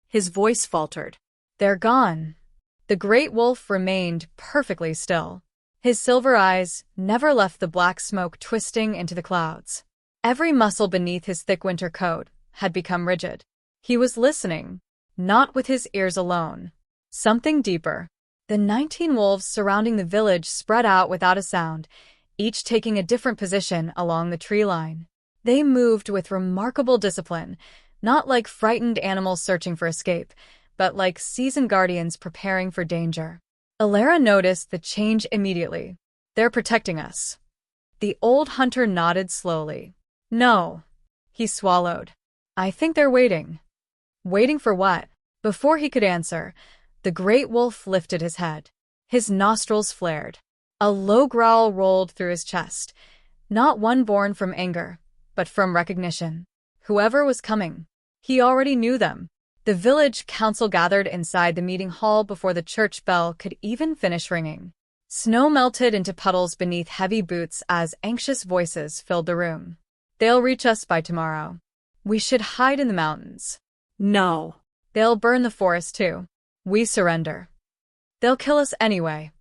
His voice faltered. "They're gone." The great wolf remained perfectly still. His silver eyes never left the black smoke twisting into the clouds. Every muscle beneath his thick winter coat had become rigid. He was listening, not with his ears alone. Something deeper. The 19 wolves surrounding the village spread out without a sound, each taking a different position along the tree line. They moved with remarkable discipline, not like frightened animals searching for escape, but like seasoned guardians preparing for danger. Elara noticed the change immediately. They're protecting us. The old hunter nodded slowly. No. He swallowed. I think they're waiting. Waiting for what? Before he could answer, the great wolf lifted his head. His nostrils flared. A low growl rolled through his chest, not one born from anger, but from recognition. Whoever was coming, he already knew them. The village council gathered inside the meeting hall before the church bell could even finish ringing. Snow melted into puddles beneath heavy boots as anxious voices filled the room. They'll reach us by tomorrow. We should hide in the mountains. No. They'll burn the forest too. We surrender. They'll kill us anyway.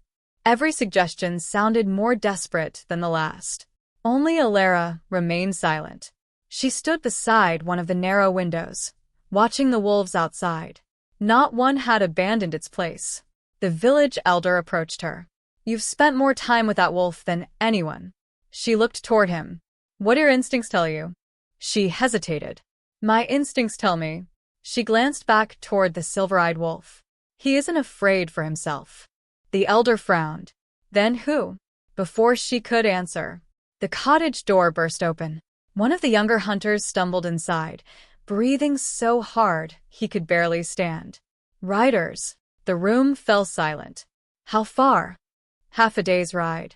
Every suggestion sounded more desperate than the last. Only Elara remained silent. She stood beside one of the narrow windows, watching the wolves outside. Not one had abandoned its place. The village elder approached her. You've spent more time with that wolf than anyone. She looked toward him. What do your instincts tell you? She hesitated. My instincts tell me. She glanced back toward the silver-eyed wolf. He isn't afraid for himself. The elder frowned. Then who? Before she could answer, the cottage door burst open. One of the younger hunters stumbled inside, breathing so hard he could barely stand. Riders. The room fell silent. How far? Half a day's ride.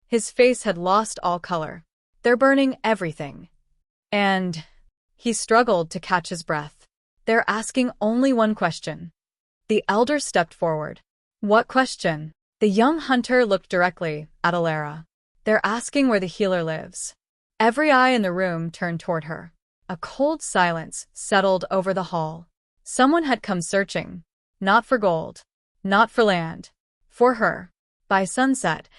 His face had lost all color. They're burning everything. And he struggled to catch his breath. They're asking only one question. The elder stepped forward. What question? The young hunter looked directly at Elara. They're asking where the healer lives. Every eye in the room turned toward her. A cold silence settled over the hall. Someone had come searching. Not for gold. Not for land. For her. By sunset,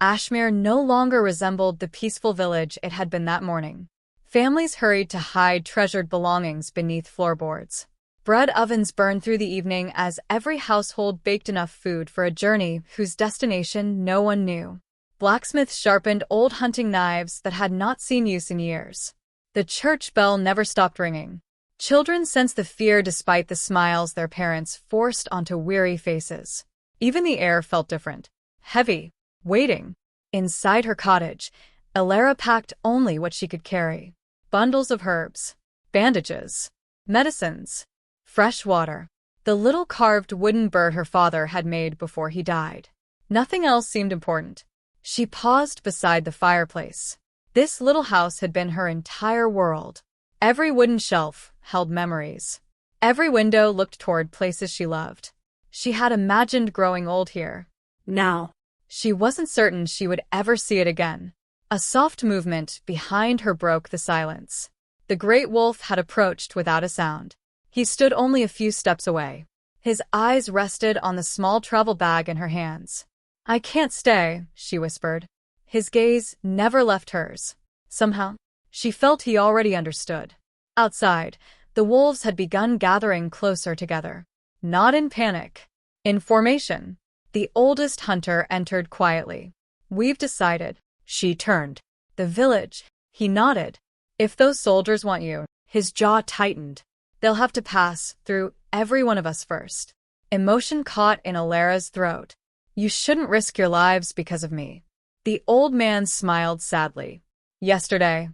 Ashmere no longer resembled the peaceful village it had been that morning. Families hurried to hide treasured belongings beneath floorboards. Bread ovens burned through the evening as every household baked enough food for a journey whose destination no one knew. Blacksmiths sharpened old hunting knives that had not seen use in years. The church bell never stopped ringing. Children sensed the fear despite the smiles their parents forced onto weary faces. Even the air felt different. Heavy. Waiting. Inside her cottage, Elara packed only what she could carry. Bundles of herbs. Bandages. Medicines. Fresh water. The little carved wooden bird her father had made before he died. Nothing else seemed important. She paused beside the fireplace. This little house had been her entire world. Every wooden shelf held memories. Every window looked toward places she loved. She had imagined growing old here. Now. She wasn't certain she would ever see it again. A soft movement behind her broke the silence. The great wolf had approached without a sound. He stood only a few steps away. His eyes rested on the small travel bag in her hands. I can't stay, she whispered. His gaze never left hers. Somehow, she felt he already understood. Outside, the wolves had begun gathering closer together. Not in panic. In formation. The oldest hunter entered quietly. We've decided. She turned. The village. He nodded. If those soldiers want you, his jaw tightened. They'll have to pass through every one of us first. Emotion caught in Elara's throat. You shouldn't risk your lives because of me. The old man smiled sadly. Yesterday,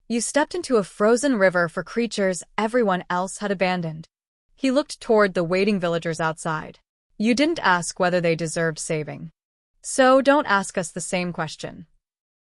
you stepped into a frozen river for creatures everyone else had abandoned. He looked toward the waiting villagers outside. You didn't ask whether they deserved saving. So don't ask us the same question.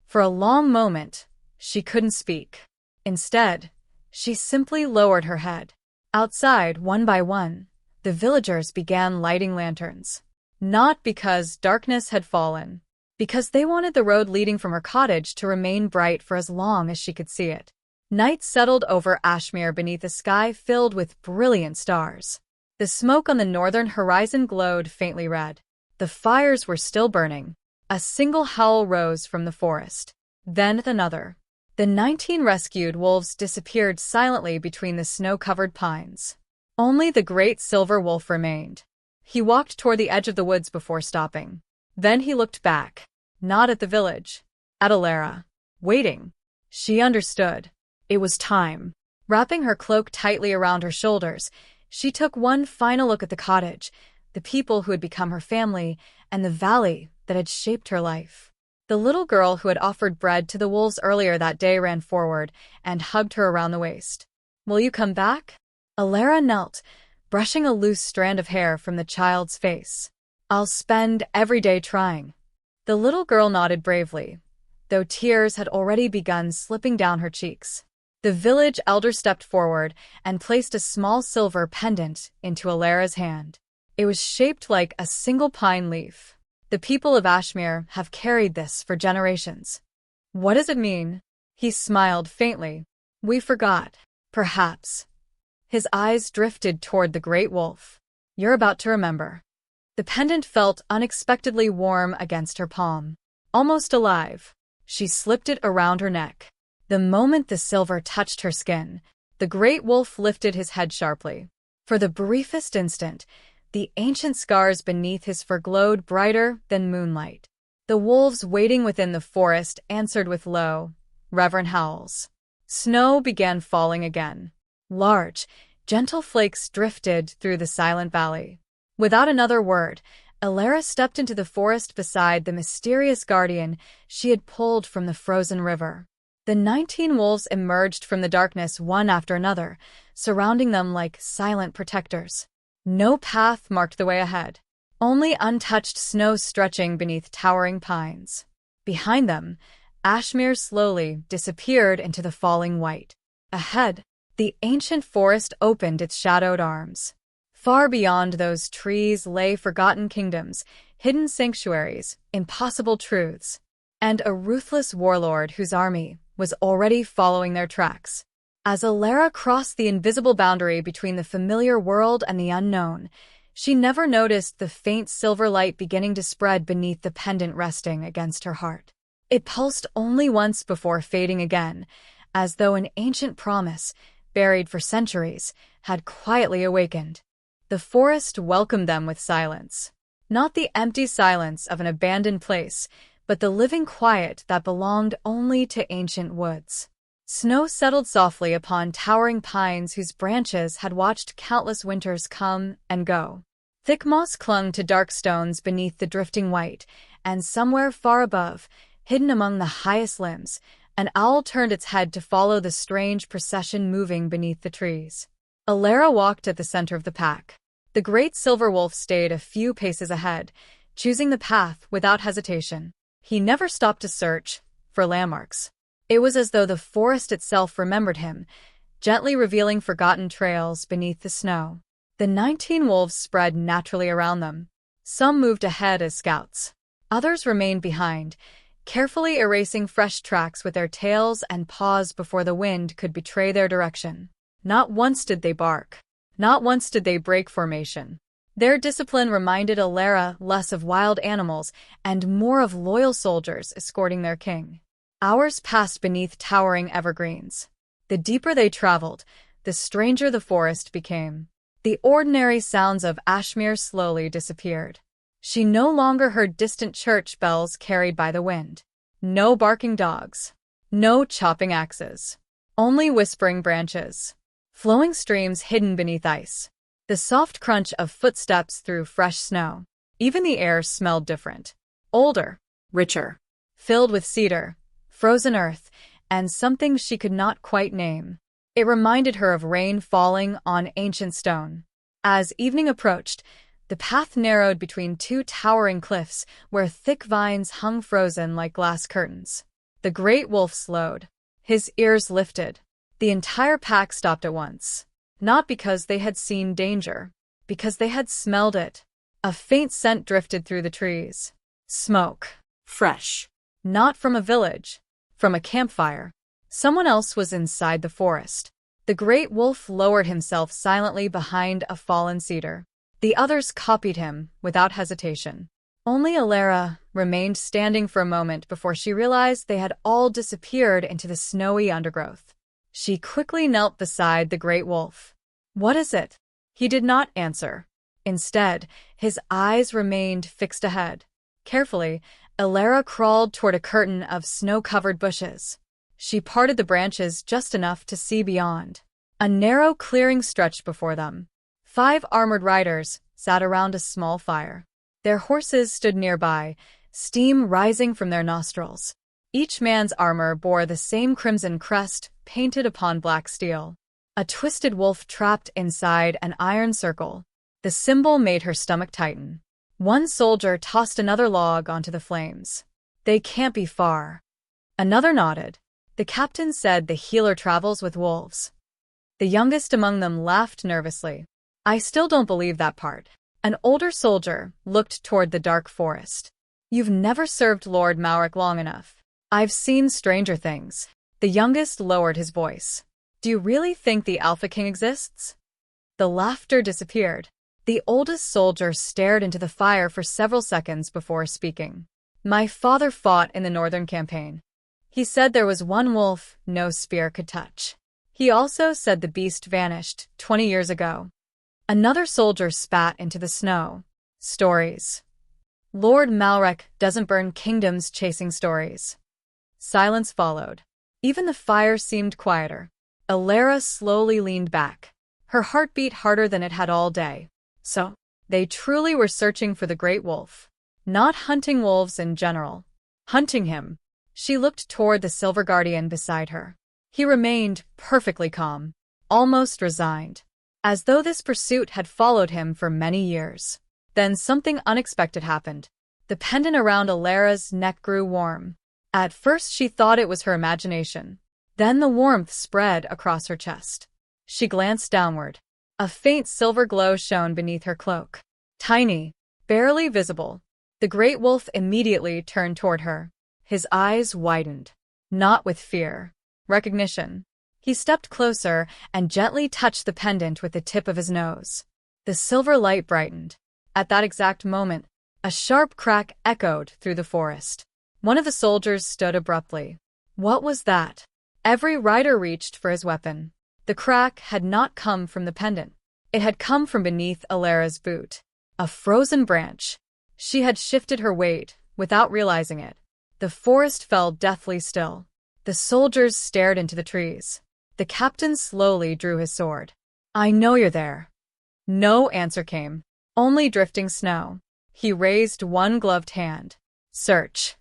For a long moment, she couldn't speak. Instead, she simply lowered her head. Outside, one by one, the villagers began lighting lanterns. Not because darkness had fallen, because they wanted the road leading from her cottage to remain bright for as long as she could see it. Night settled over Ashmere beneath a sky filled with brilliant stars. The smoke on the northern horizon glowed faintly red. The fires were still burning. A single howl rose from the forest. Then another. The 19 rescued wolves disappeared silently between the snow-covered pines. Only the great silver wolf remained. He walked toward the edge of the woods before stopping. Then he looked back, not at the village, at Elara, waiting. She understood. It was time. Wrapping her cloak tightly around her shoulders, she took one final look at the cottage, the people who had become her family, and the valley that had shaped her life. The little girl who had offered bread to the wolves earlier that day ran forward and hugged her around the waist. "Will you come back?" Elara knelt, brushing a loose strand of hair from the child's face. "I'll spend every day trying." The little girl nodded bravely, though tears had already begun slipping down her cheeks. The village elder stepped forward and placed a small silver pendant into Elara's hand. It was shaped like a single pine leaf. "The people of Ashmere have carried this for generations." "What does it mean?" He smiled faintly. "We forgot, perhaps." His eyes drifted toward the great wolf. "You're about to remember." The pendant felt unexpectedly warm against her palm. Almost alive, she slipped it around her neck. The moment the silver touched her skin, the great wolf lifted his head sharply. For the briefest instant, the ancient scars beneath his fur glowed brighter than moonlight. The wolves waiting within the forest answered with low, reverent howls. Snow began falling again. Large, gentle flakes drifted through the silent valley. Without another word, Elara stepped into the forest beside the mysterious guardian she had pulled from the frozen river. The 19 wolves emerged from the darkness one after another, surrounding them like silent protectors. No path marked the way ahead, only untouched snow stretching beneath towering pines. Behind them, Ashmere slowly disappeared into the falling white. Ahead, the ancient forest opened its shadowed arms. Far beyond those trees lay forgotten kingdoms, hidden sanctuaries, impossible truths, and a ruthless warlord whose army was already following their tracks. As Elara crossed the invisible boundary between the familiar world and the unknown, she never noticed the faint silver light beginning to spread beneath the pendant resting against her heart. It pulsed only once before fading again, as though an ancient promise, buried for centuries, had quietly awakened. The forest welcomed them with silence. Not the empty silence of an abandoned place, but the living quiet that belonged only to ancient woods. Snow settled softly upon towering pines whose branches had watched countless winters come and go. Thick moss clung to dark stones beneath the drifting white, and somewhere far above, hidden among the highest limbs, an owl turned its head to follow the strange procession moving beneath the trees. Elara walked at the center of the pack. The great silver wolf stayed a few paces ahead, choosing the path without hesitation. He never stopped to search for landmarks. It was as though the forest itself remembered him, gently revealing forgotten trails beneath the snow. The 19 wolves spread naturally around them. Some moved ahead as scouts. Others remained behind, carefully erasing fresh tracks with their tails and paws before the wind could betray their direction. Not once did they bark. Not once did they break formation. Their discipline reminded Elara less of wild animals and more of loyal soldiers escorting their king. Hours passed beneath towering evergreens. The deeper they traveled, the stranger the forest became. The ordinary sounds of Ashmere slowly disappeared. She no longer heard distant church bells carried by the wind. No barking dogs. No chopping axes. Only whispering branches. Flowing streams hidden beneath ice. The soft crunch of footsteps through fresh snow. Even the air smelled different. Older. Richer. Filled with cedar, frozen earth, and something she could not quite name. It reminded her of rain falling on ancient stone. As evening approached, the path narrowed between two towering cliffs where thick vines hung frozen like glass curtains. The great wolf slowed. His ears lifted. The entire pack stopped at once. Not because they had seen danger, because they had smelled it. A faint scent drifted through the trees. Smoke. Fresh. Not from a village. From a campfire. Someone else was inside the forest. The great wolf lowered himself silently behind a fallen cedar. The others copied him without hesitation. Only Elara remained standing for a moment before she realized they had all disappeared into the snowy undergrowth. She quickly knelt beside the great wolf. "What is it?" He did not answer. Instead, his eyes remained fixed ahead. Carefully, Elara crawled toward a curtain of snow-covered bushes. She parted the branches just enough to see beyond. A narrow clearing stretched before them. 5 armored riders sat around a small fire. Their horses stood nearby, steam rising from their nostrils. Each man's armor bore the same crimson crest painted upon black steel. A twisted wolf trapped inside an iron circle. The symbol made her stomach tighten. One soldier tossed another log onto the flames. "They can't be far." Another nodded. "The captain said the healer travels with wolves." The youngest among them laughed nervously. "I still don't believe that part." An older soldier looked toward the dark forest. "You've never served Lord Malrec long enough. I've seen stranger things." The youngest lowered his voice. "Do you really think the Alpha King exists?" The laughter disappeared. The oldest soldier stared into the fire for several seconds before speaking. "My father fought in the Northern Campaign. He said there was one wolf no spear could touch. He also said the beast vanished 20 years ago." Another soldier spat into the snow. "Stories. Lord Malrec doesn't burn kingdoms chasing stories." Silence followed. Even the fire seemed quieter. Elara slowly leaned back. Her heart beat harder than it had all day. So, they truly were searching for the great wolf. Not hunting wolves in general. Hunting him. She looked toward the silver guardian beside her. He remained perfectly calm, almost resigned, as though this pursuit had followed him for many years. Then something unexpected happened. The pendant around Elara's neck grew warm. At first she thought it was her imagination. Then the warmth spread across her chest. She glanced downward. A faint silver glow shone beneath her cloak. Tiny, barely visible. The great wolf immediately turned toward her. His eyes widened. Not with fear. Recognition. He stepped closer and gently touched the pendant with the tip of his nose. The silver light brightened. At that exact moment, a sharp crack echoed through the forest. One of the soldiers stood abruptly. What was that? Every rider reached for his weapon. The crack had not come from the pendant. It had come from beneath Elara's boot. A frozen branch. She had shifted her weight, without realizing it. The forest fell deathly still. The soldiers stared into the trees. The captain slowly drew his sword. "I know you're there." No answer came. Only drifting snow. He raised one gloved hand. "Search."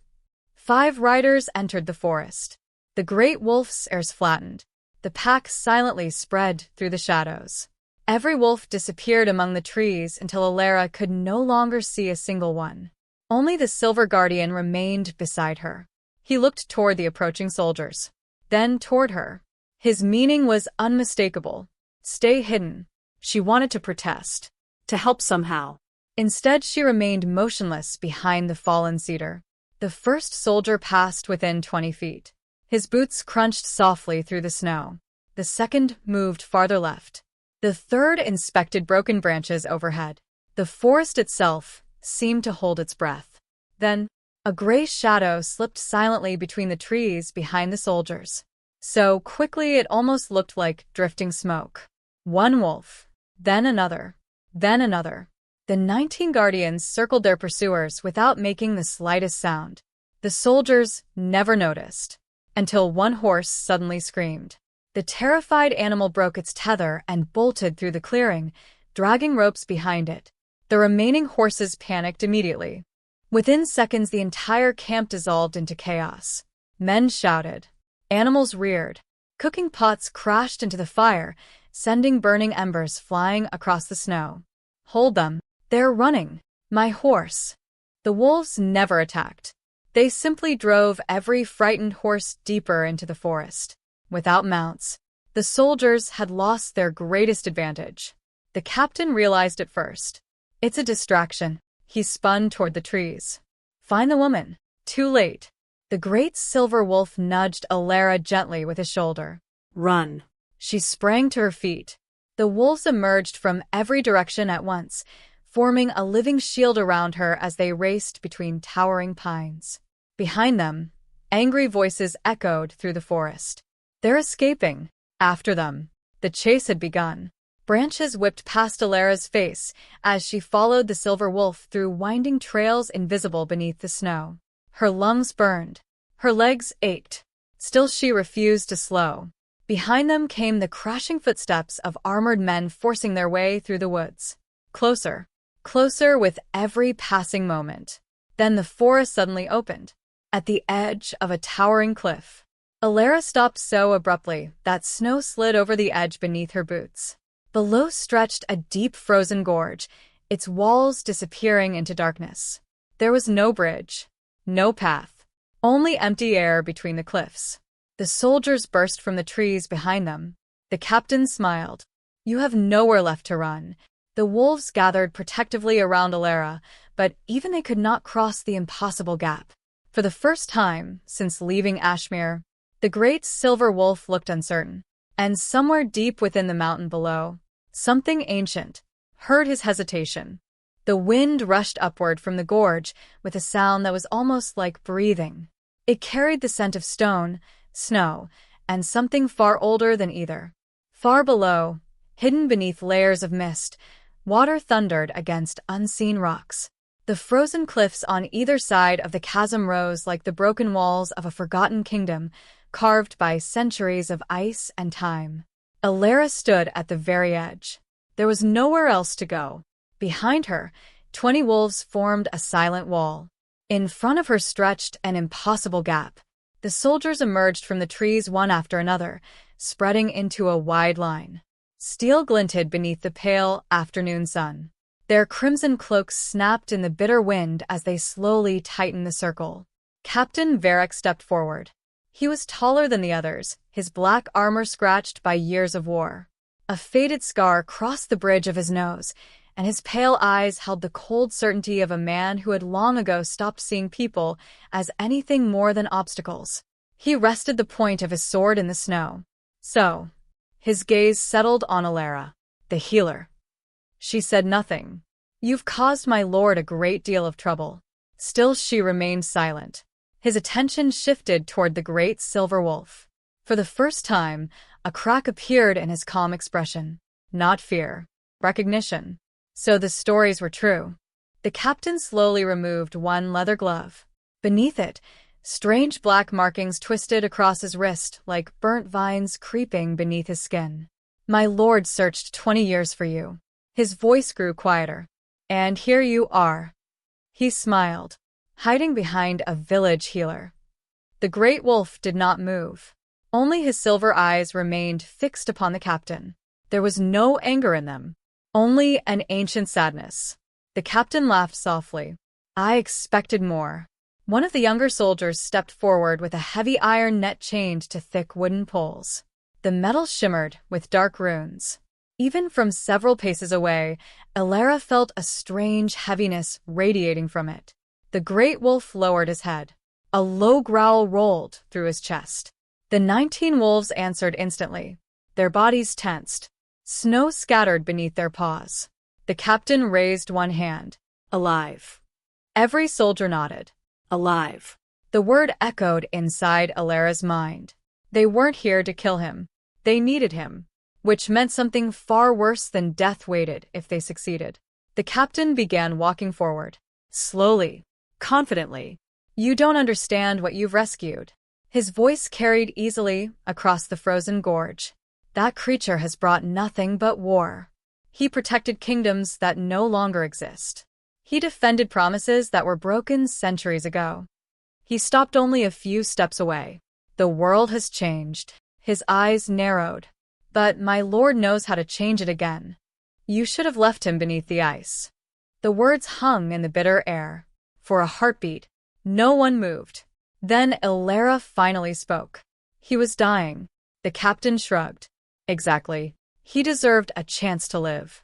5 riders entered the forest. The great wolf's ears flattened. The pack silently spread through the shadows. Every wolf disappeared among the trees until Elara could no longer see a single one. Only the silver guardian remained beside her. He looked toward the approaching soldiers. Then toward her. His meaning was unmistakable. Stay hidden. She wanted to protest. To help somehow. Instead, she remained motionless behind the fallen cedar. The first soldier passed within 20 feet. His boots crunched softly through the snow. The second moved farther left. The third inspected broken branches overhead. The forest itself seemed to hold its breath. Then, a gray shadow slipped silently between the trees behind the soldiers. So quickly it almost looked like drifting smoke. One wolf, then another, then another. The 19 guardians circled their pursuers without making the slightest sound. The soldiers never noticed. Until one horse suddenly screamed. The terrified animal broke its tether and bolted through the clearing, dragging ropes behind it. The remaining horses panicked immediately. Within seconds, the entire camp dissolved into chaos. Men shouted. Animals reared. Cooking pots crashed into the fire, sending burning embers flying across the snow. "Hold them. They're running." "My horse." The wolves never attacked. They simply drove every frightened horse deeper into the forest. Without mounts, the soldiers had lost their greatest advantage. The captain realized it first. "It's a distraction." He spun toward the trees. "Find the woman." Too late. The great silver wolf nudged Elara gently with his shoulder. "Run." She sprang to her feet. The wolves emerged from every direction at once, forming a living shield around her as they raced between towering pines. Behind them, angry voices echoed through the forest. "They're escaping." After them. The chase had begun. Branches whipped past Elara's face as she followed the silver wolf through winding trails invisible beneath the snow. Her lungs burned. Her legs ached. Still she refused to slow. Behind them came the crashing footsteps of armored men forcing their way through the woods. Closer. Closer with every passing moment. Then the forest suddenly opened. At the edge of a towering cliff. Elara stopped so abruptly that snow slid over the edge beneath her boots. Below stretched a deep frozen gorge, its walls disappearing into darkness. There was no bridge, no path, only empty air between the cliffs. The soldiers burst from the trees behind them. The captain smiled. You have nowhere left to run. The wolves gathered protectively around Elara, but even they could not cross the impossible gap. For the first time since leaving Ashmere, the great silver wolf looked uncertain. And somewhere deep within the mountain below, something ancient heard his hesitation. The wind rushed upward from the gorge with a sound that was almost like breathing. It carried the scent of stone, snow, and something far older than either. Far below, hidden beneath layers of mist, water thundered against unseen rocks. The frozen cliffs on either side of the chasm rose like the broken walls of a forgotten kingdom, carved by centuries of ice and time. Elara stood at the very edge. There was nowhere else to go. Behind her, 20 wolves formed a silent wall. In front of her stretched an impossible gap. The soldiers emerged from the trees one after another, spreading into a wide line. Steel glinted beneath the pale afternoon sun. Their crimson cloaks snapped in the bitter wind as they slowly tightened the circle. Captain Varric stepped forward. He was taller than the others, his black armor scratched by years of war. A faded scar crossed the bridge of his nose, and his pale eyes held the cold certainty of a man who had long ago stopped seeing people as anything more than obstacles. He rested the point of his sword in the snow. So, his gaze settled on Elara, the healer. She said nothing. You've caused my lord a great deal of trouble. Still she remained silent. His attention shifted toward the great silver wolf. For the first time, a crack appeared in his calm expression. Not fear. Recognition. So the stories were true. The captain slowly removed one leather glove. Beneath it, strange black markings twisted across his wrist like burnt vines creeping beneath his skin. My lord searched 20 years for you. His voice grew quieter. And here you are. He smiled, hiding behind a village healer. The great wolf did not move. Only his silver eyes remained fixed upon the captain. There was no anger in them, only an ancient sadness. The captain laughed softly. I expected more. One of the younger soldiers stepped forward with a heavy iron net chained to thick wooden poles. The metal shimmered with dark runes. Even from several paces away, Elara felt a strange heaviness radiating from it. The great wolf lowered his head. A low growl rolled through his chest. The 19 wolves answered instantly. Their bodies tensed. Snow scattered beneath their paws. The captain raised one hand. Alive. Every soldier nodded. Alive. The word echoed inside Elara's mind. They weren't here to kill him. They needed him. Which meant something far worse than death waited if they succeeded. The captain began walking forward. Slowly. Confidently. You don't understand what you've rescued. His voice carried easily across the frozen gorge. That creature has brought nothing but war. He protected kingdoms that no longer exist. He defended promises that were broken centuries ago. He stopped only a few steps away. The world has changed. His eyes narrowed. But my lord knows how to change it again. You should have left him beneath the ice. The words hung in the bitter air. For a heartbeat, no one moved. Then Elara finally spoke. He was dying. The captain shrugged. Exactly. He deserved a chance to live.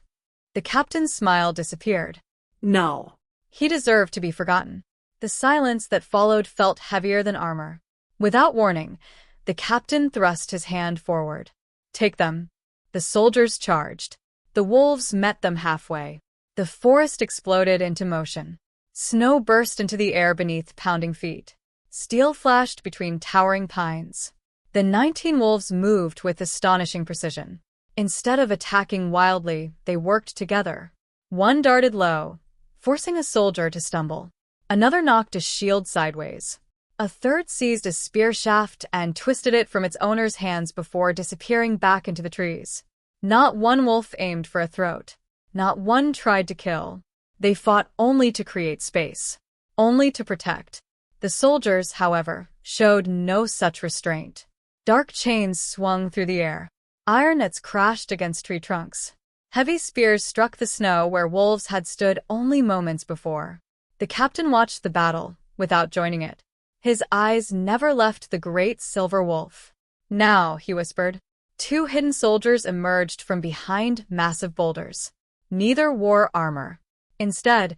The captain's smile disappeared. No. He deserved to be forgotten. The silence that followed felt heavier than armor. Without warning, the captain thrust his hand forward. Take them. The soldiers charged. The wolves met them halfway. The forest exploded into motion. Snow burst into the air beneath pounding feet. Steel flashed between towering pines. The 19 wolves moved with astonishing precision. Instead of attacking wildly, they worked together. One darted low, forcing a soldier to stumble. Another knocked a shield sideways. A third seized a spear shaft and twisted it from its owner's hands before disappearing back into the trees. Not one wolf aimed for a throat. Not one tried to kill. They fought only to create space. Only to protect. The soldiers, however, showed no such restraint. Dark chains swung through the air. Iron nets crashed against tree trunks. Heavy spears struck the snow where wolves had stood only moments before. The captain watched the battle, without joining it. His eyes never left the great silver wolf. Now, he whispered. Two hidden soldiers emerged from behind massive boulders. Neither wore armor. Instead,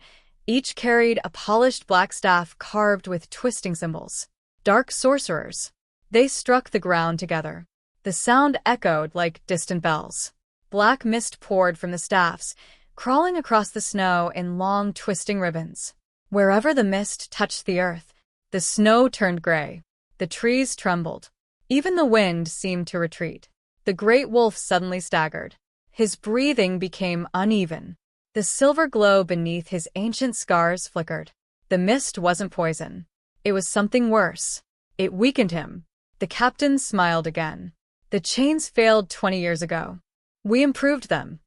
each carried a polished black staff carved with twisting symbols. Dark sorcerers. They struck the ground together. The sound echoed like distant bells. Black mist poured from the staffs, crawling across the snow in long, twisting ribbons. Wherever the mist touched the earth, the snow turned gray. The trees trembled. Even the wind seemed to retreat. The great wolf suddenly staggered. His breathing became uneven. The silver glow beneath his ancient scars flickered. The mist wasn't poison. It was something worse. It weakened him. The captain smiled again. The chains failed 20 years ago. We improved them.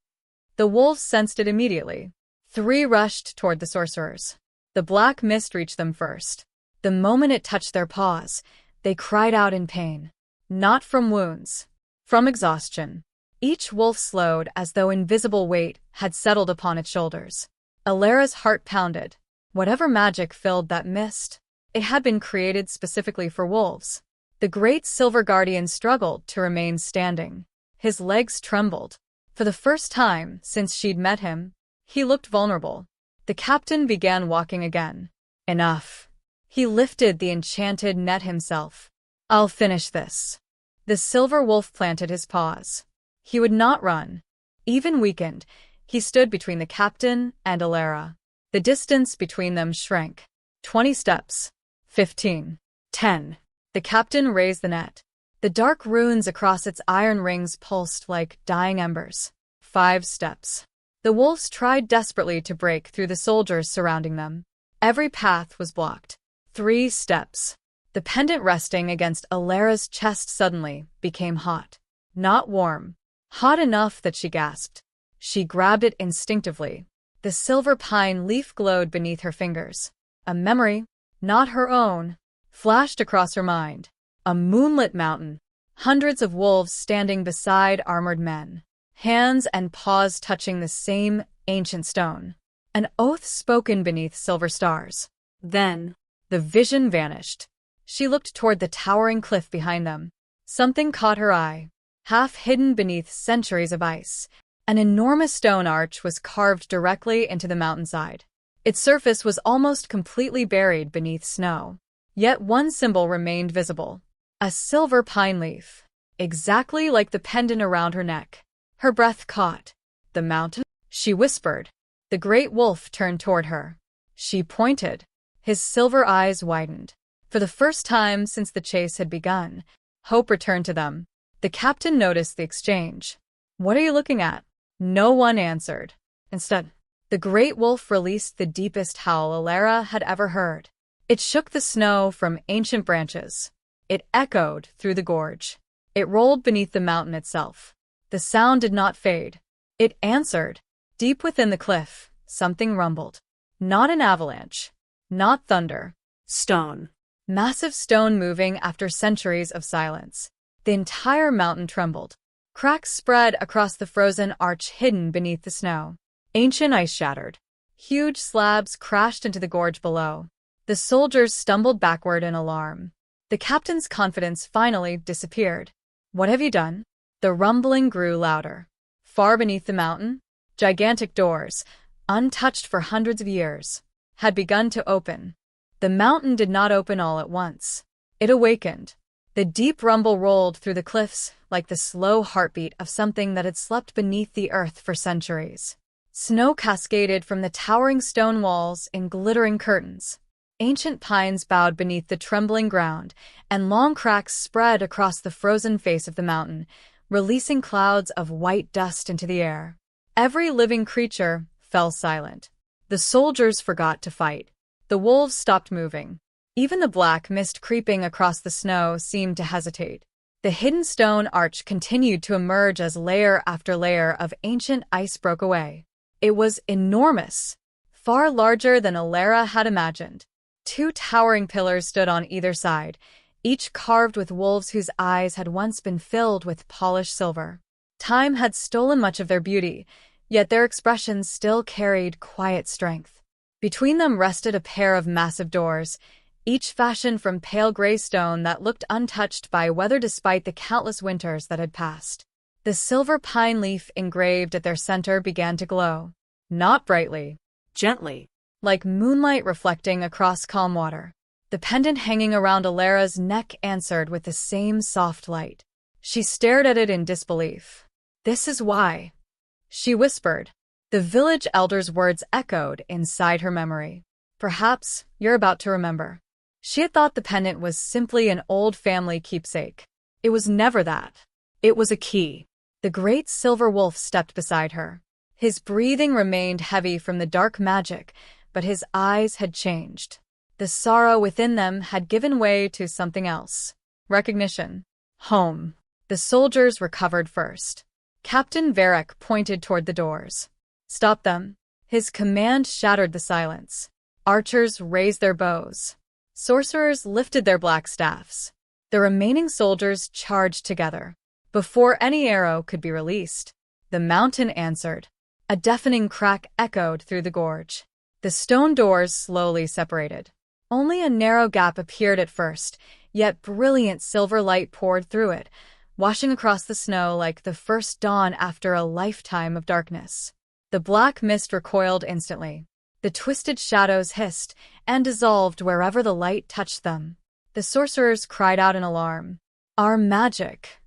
The wolves sensed it immediately. 3 rushed toward the sorcerers. The black mist reached them first. The moment it touched their paws, they cried out in pain. Not from wounds. From exhaustion. Each wolf slowed as though invisible weight had settled upon its shoulders. Elara's heart pounded. Whatever magic filled that mist, it had been created specifically for wolves. The great silver guardian struggled to remain standing. His legs trembled. For the first time since she'd met him, he looked vulnerable. The captain began walking again. Enough. He lifted the enchanted net himself. I'll finish this. The silver wolf planted his paws. He would not run. Even weakened, he stood between the captain and Elara. The distance between them shrank. 20 steps. 15. 10. The captain raised the net. The dark runes across its iron rings pulsed like dying embers. 5 steps. The wolves tried desperately to break through the soldiers surrounding them. Every path was blocked. 3 steps. The pendant resting against Elara's chest suddenly became hot. Not warm. Hot enough that she gasped. She grabbed it instinctively. The silver pine leaf glowed beneath her fingers. A memory, not her own, flashed across her mind. A moonlit mountain. Hundreds of wolves standing beside armored men. Hands and paws touching the same ancient stone. An oath spoken beneath silver stars. Then, the vision vanished. She looked toward the towering cliff behind them. Something caught her eye. Half hidden beneath centuries of ice, an enormous stone arch was carved directly into the mountainside. Its surface was almost completely buried beneath snow. Yet one symbol remained visible. A silver pine leaf. Exactly like the pendant around her neck. Her breath caught. The mountain? She whispered. The great wolf turned toward her. She pointed. His silver eyes widened. For the first time since the chase had begun, hope returned to them. The captain noticed the exchange. What are you looking at? No one answered. Instead, the great wolf released the deepest howl Elara had ever heard. It shook the snow from ancient branches. It echoed through the gorge. It rolled beneath the mountain itself. The sound did not fade. It answered. Deep within the cliff, something rumbled. Not an avalanche. Not thunder. Stone. Massive stone moving after centuries of silence. The entire mountain trembled. Cracks spread across the frozen arch hidden beneath the snow. Ancient ice shattered. Huge slabs crashed into the gorge below. The soldiers stumbled backward in alarm. The captain's confidence finally disappeared. What have you done? The rumbling grew louder. Far beneath the mountain, gigantic doors, untouched for hundreds of years, had begun to open. The mountain did not open all at once. It awakened. The deep rumble rolled through the cliffs like the slow heartbeat of something that had slept beneath the earth for centuries. Snow cascaded from the towering stone walls in glittering curtains. Ancient pines bowed beneath the trembling ground, and long cracks spread across the frozen face of the mountain, releasing clouds of white dust into the air. Every living creature fell silent. The soldiers forgot to fight. The wolves stopped moving. Even the black mist creeping across the snow seemed to hesitate. The hidden stone arch continued to emerge as layer after layer of ancient ice broke away. It was enormous, far larger than Elara had imagined. 2 towering pillars stood on either side, each carved with wolves whose eyes had once been filled with polished silver. Time had stolen much of their beauty, yet their expressions still carried quiet strength. Between them rested a pair of massive doors, each fashioned from pale gray stone that looked untouched by weather despite the countless winters that had passed. The silver pine leaf engraved at their center began to glow. Not brightly, Gently. like moonlight reflecting across calm water. The pendant hanging around Elara's neck answered with the same soft light. She stared at it in disbelief. "This is why," she whispered. The village elder's words echoed inside her memory. "Perhaps you're about to remember." She had thought the pendant was simply an old family keepsake. It was never that. It was a key. The great silver wolf stepped beside her. His breathing remained heavy from the dark magic, but his eyes had changed. The sorrow within them had given way to something else. Recognition. Home. The soldiers recovered first. Captain Malrec pointed toward the doors. "Stop them." His command shattered the silence. Archers raised their bows. Sorcerers lifted their black staffs. The remaining soldiers charged together. Before any arrow could be released, the mountain answered. A deafening crack echoed through the gorge. The stone doors slowly separated. Only a narrow gap appeared at first, yet brilliant silver light poured through it, washing across the snow like the first dawn after a lifetime of darkness. The black mist recoiled instantly. The twisted shadows hissed and dissolved wherever the light touched them. The sorcerers cried out in alarm. "Our magic!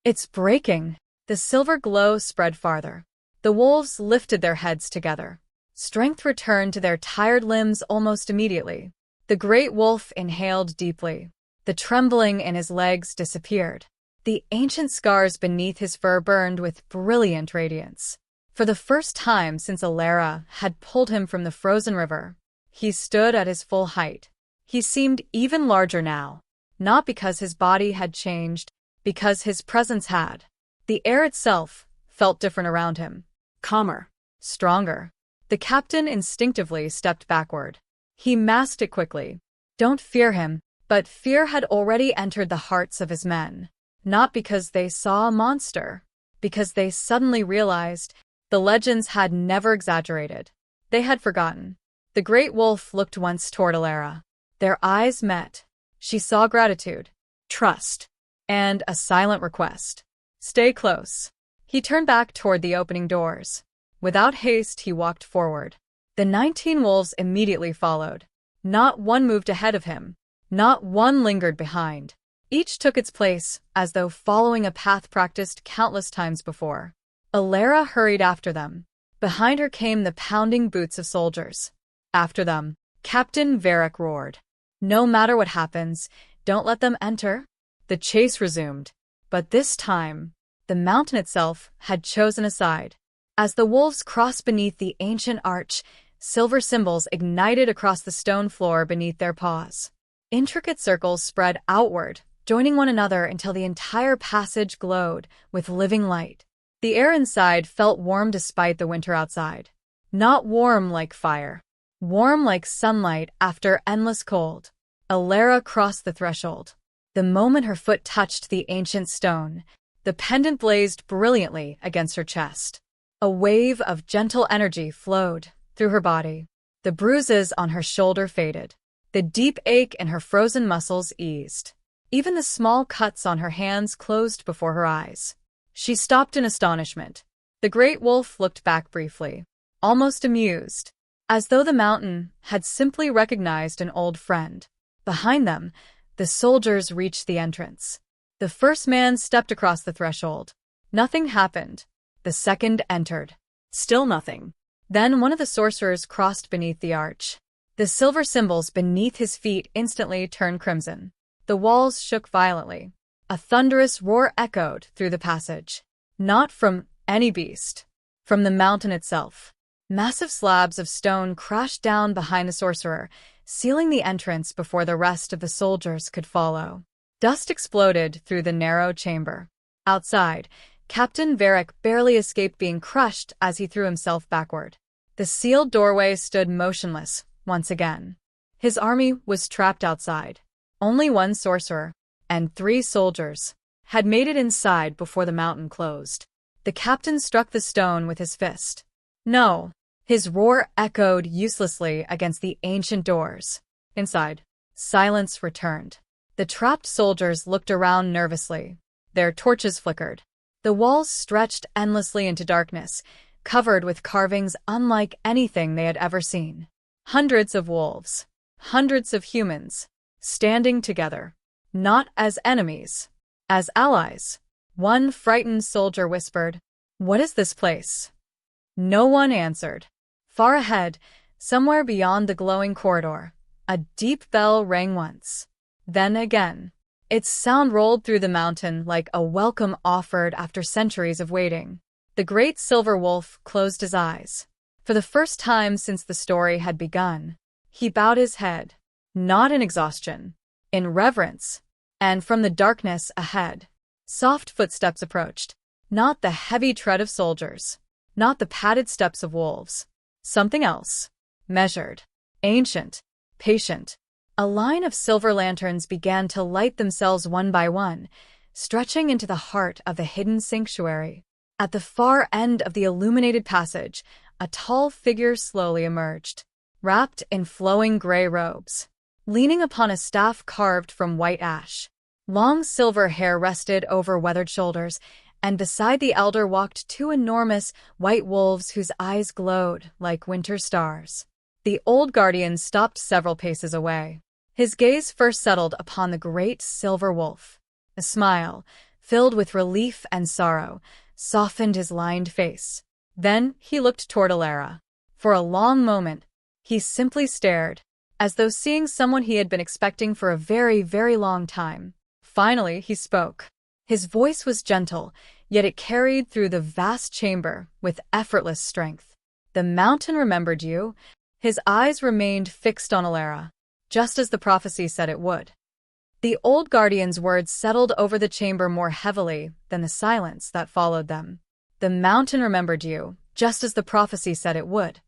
It's breaking!" The silver glow spread farther. The wolves lifted their heads together. Strength returned to their tired limbs almost immediately. The great wolf inhaled deeply. The trembling in his legs disappeared. The ancient scars beneath his fur burned with brilliant radiance. For the first time since Elara had pulled him from the frozen river, he stood at his full height. He seemed even larger now, not because his body had changed, because his presence had. The air itself felt different around him. Calmer. Stronger. The captain instinctively stepped backward. He masked it quickly. Don't fear him, but fear had already entered the hearts of his men. Not because they saw a monster, because they suddenly realized the legends had never exaggerated. They had forgotten. The great wolf looked once toward Elara. Their eyes met. She saw gratitude, trust, and a silent request. "Stay close." He turned back toward the opening doors. Without haste, he walked forward. The 19 wolves immediately followed. Not one moved ahead of him. Not one lingered behind. Each took its place, as though following a path practiced countless times before. Elara hurried after them. Behind her came the pounding boots of soldiers. After them, Captain Malrec roared. "No matter what happens, don't let them enter." The chase resumed. But this time, the mountain itself had chosen a side. As the wolves crossed beneath the ancient arch, silver symbols ignited across the stone floor beneath their paws. Intricate circles spread outward, joining one another until the entire passage glowed with living light. The air inside felt warm despite the winter outside. Not warm like fire. Warm like sunlight after endless cold. Elara crossed the threshold. The moment her foot touched the ancient stone, the pendant blazed brilliantly against her chest. A wave of gentle energy flowed through her body. The bruises on her shoulder faded. The deep ache in her frozen muscles eased. Even the small cuts on her hands closed before her eyes. She stopped in astonishment. The great wolf looked back briefly, almost amused, as though the mountain had simply recognized an old friend. Behind them, the soldiers reached the entrance. The first man stepped across the threshold. Nothing happened. The second entered. Still nothing. Then one of the sorcerers crossed beneath the arch. The silver symbols beneath his feet instantly turned crimson. The walls shook violently. A thunderous roar echoed through the passage. Not from any beast. From the mountain itself. Massive slabs of stone crashed down behind the sorcerer, sealing the entrance before the rest of the soldiers could follow. Dust exploded through the narrow chamber. Outside, Captain Varric barely escaped being crushed as he threw himself backward. The sealed doorway stood motionless once again. His army was trapped outside. Only one sorcerer and 3 soldiers had made it inside before the mountain closed. The captain struck the stone with his fist. No! His roar echoed uselessly against the ancient doors. Inside, silence returned. The trapped soldiers looked around nervously. Their torches flickered. The walls stretched endlessly into darkness, covered with carvings unlike anything they had ever seen. Hundreds of wolves. Hundreds of humans. Standing together. Not as enemies. As allies. One frightened soldier whispered, "What is this place?" No one answered. Far ahead, somewhere beyond the glowing corridor, a deep bell rang once. Then again. Its sound rolled through the mountain like a welcome offered after centuries of waiting. The great silver wolf closed his eyes. For the first time since the story had begun, he bowed his head, not in exhaustion, in reverence, and from the darkness ahead, soft footsteps approached, not the heavy tread of soldiers, not the padded steps of wolves. Something else, measured, ancient, patient. A line of silver lanterns began to light themselves one by one, stretching into the heart of the hidden sanctuary. At the far end of the illuminated passage, a tall figure slowly emerged, wrapped in flowing gray robes, leaning upon a staff carved from white ash. Long silver hair rested over weathered shoulders, and beside the elder walked 2 enormous white wolves whose eyes glowed like winter stars. The old guardian stopped several paces away. His gaze first settled upon the great silver wolf. A smile, filled with relief and sorrow, softened his lined face. Then he looked toward Elara. For a long moment, he simply stared, as though seeing someone he had been expecting for a very, very long time. Finally, he spoke. His voice was gentle, yet it carried through the vast chamber with effortless strength. The mountain remembered you. His eyes remained fixed on Elara, just as the prophecy said it would. The old guardian's words settled over the chamber more heavily than the silence that followed them. The mountain remembered you, just as the prophecy said it would.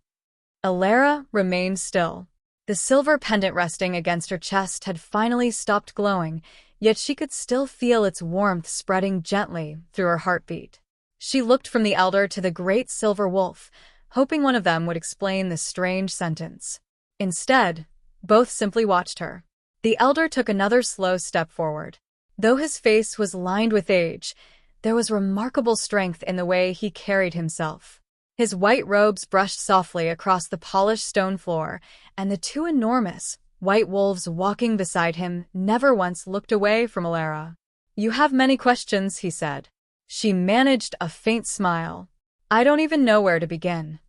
Elara remained still. The silver pendant resting against her chest had finally stopped glowing, yet she could still feel its warmth spreading gently through her heartbeat. She looked from the elder to the great silver wolf, hoping one of them would explain the strange sentence. Instead, both simply watched her. The elder took another slow step forward. Though his face was lined with age, there was remarkable strength in the way he carried himself. His white robes brushed softly across the polished stone floor, and the 2 enormous, white wolves walking beside him never once looked away from Elara. "You have many questions," he said. She managed a faint smile. "I don't even know where to begin."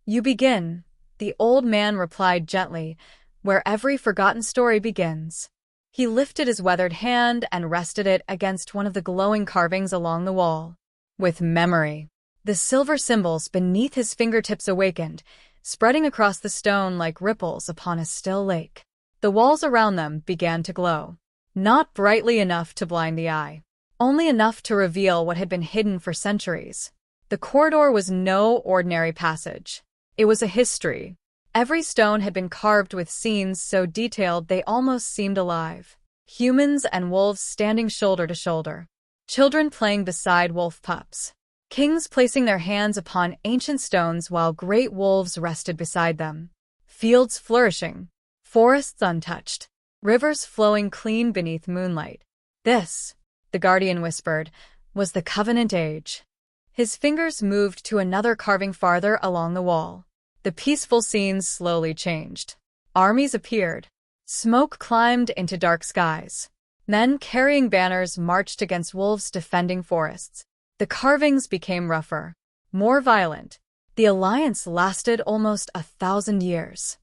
"You begin," the old man replied gently, "where every forgotten story begins." He lifted his weathered hand and rested it against one of the glowing carvings along the wall. With memory, the silver symbols beneath his fingertips awakened, spreading across the stone like ripples upon a still lake. The walls around them began to glow. Not brightly enough to blind the eye, only enough to reveal what had been hidden for centuries. The corridor was no ordinary passage. It was a history. Every stone had been carved with scenes so detailed they almost seemed alive. Humans and wolves standing shoulder to shoulder. Children playing beside wolf pups. Kings placing their hands upon ancient stones while great wolves rested beside them. Fields flourishing. Forests untouched. Rivers flowing clean beneath moonlight. This, the guardian whispered, was the Covenant Age. His fingers moved to another carving farther along the wall. The peaceful scenes slowly changed. Armies appeared. Smoke climbed into dark skies. Men carrying banners marched against wolves defending forests. The carvings became rougher, more violent. The alliance lasted almost 1,000 years.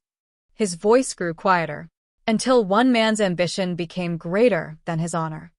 His voice grew quieter, until one man's ambition became greater than his honor.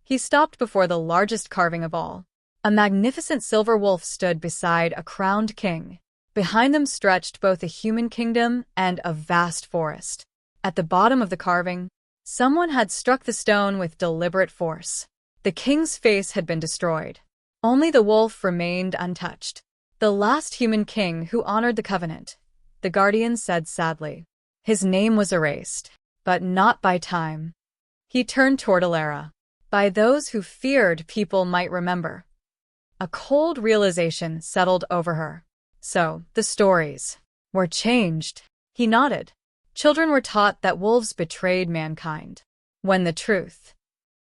He stopped before the largest carving of all. A magnificent silver wolf stood beside a crowned king. Behind them stretched both a human kingdom and a vast forest. At the bottom of the carving, someone had struck the stone with deliberate force. The king's face had been destroyed. Only the wolf remained untouched. The last human king who honored the covenant, the guardian said sadly. His name was erased, but not by time. He turned toward Elara. By those who feared people might remember. A cold realization settled over her. So, the stories were changed. He nodded. Children were taught that wolves betrayed mankind. When the truth,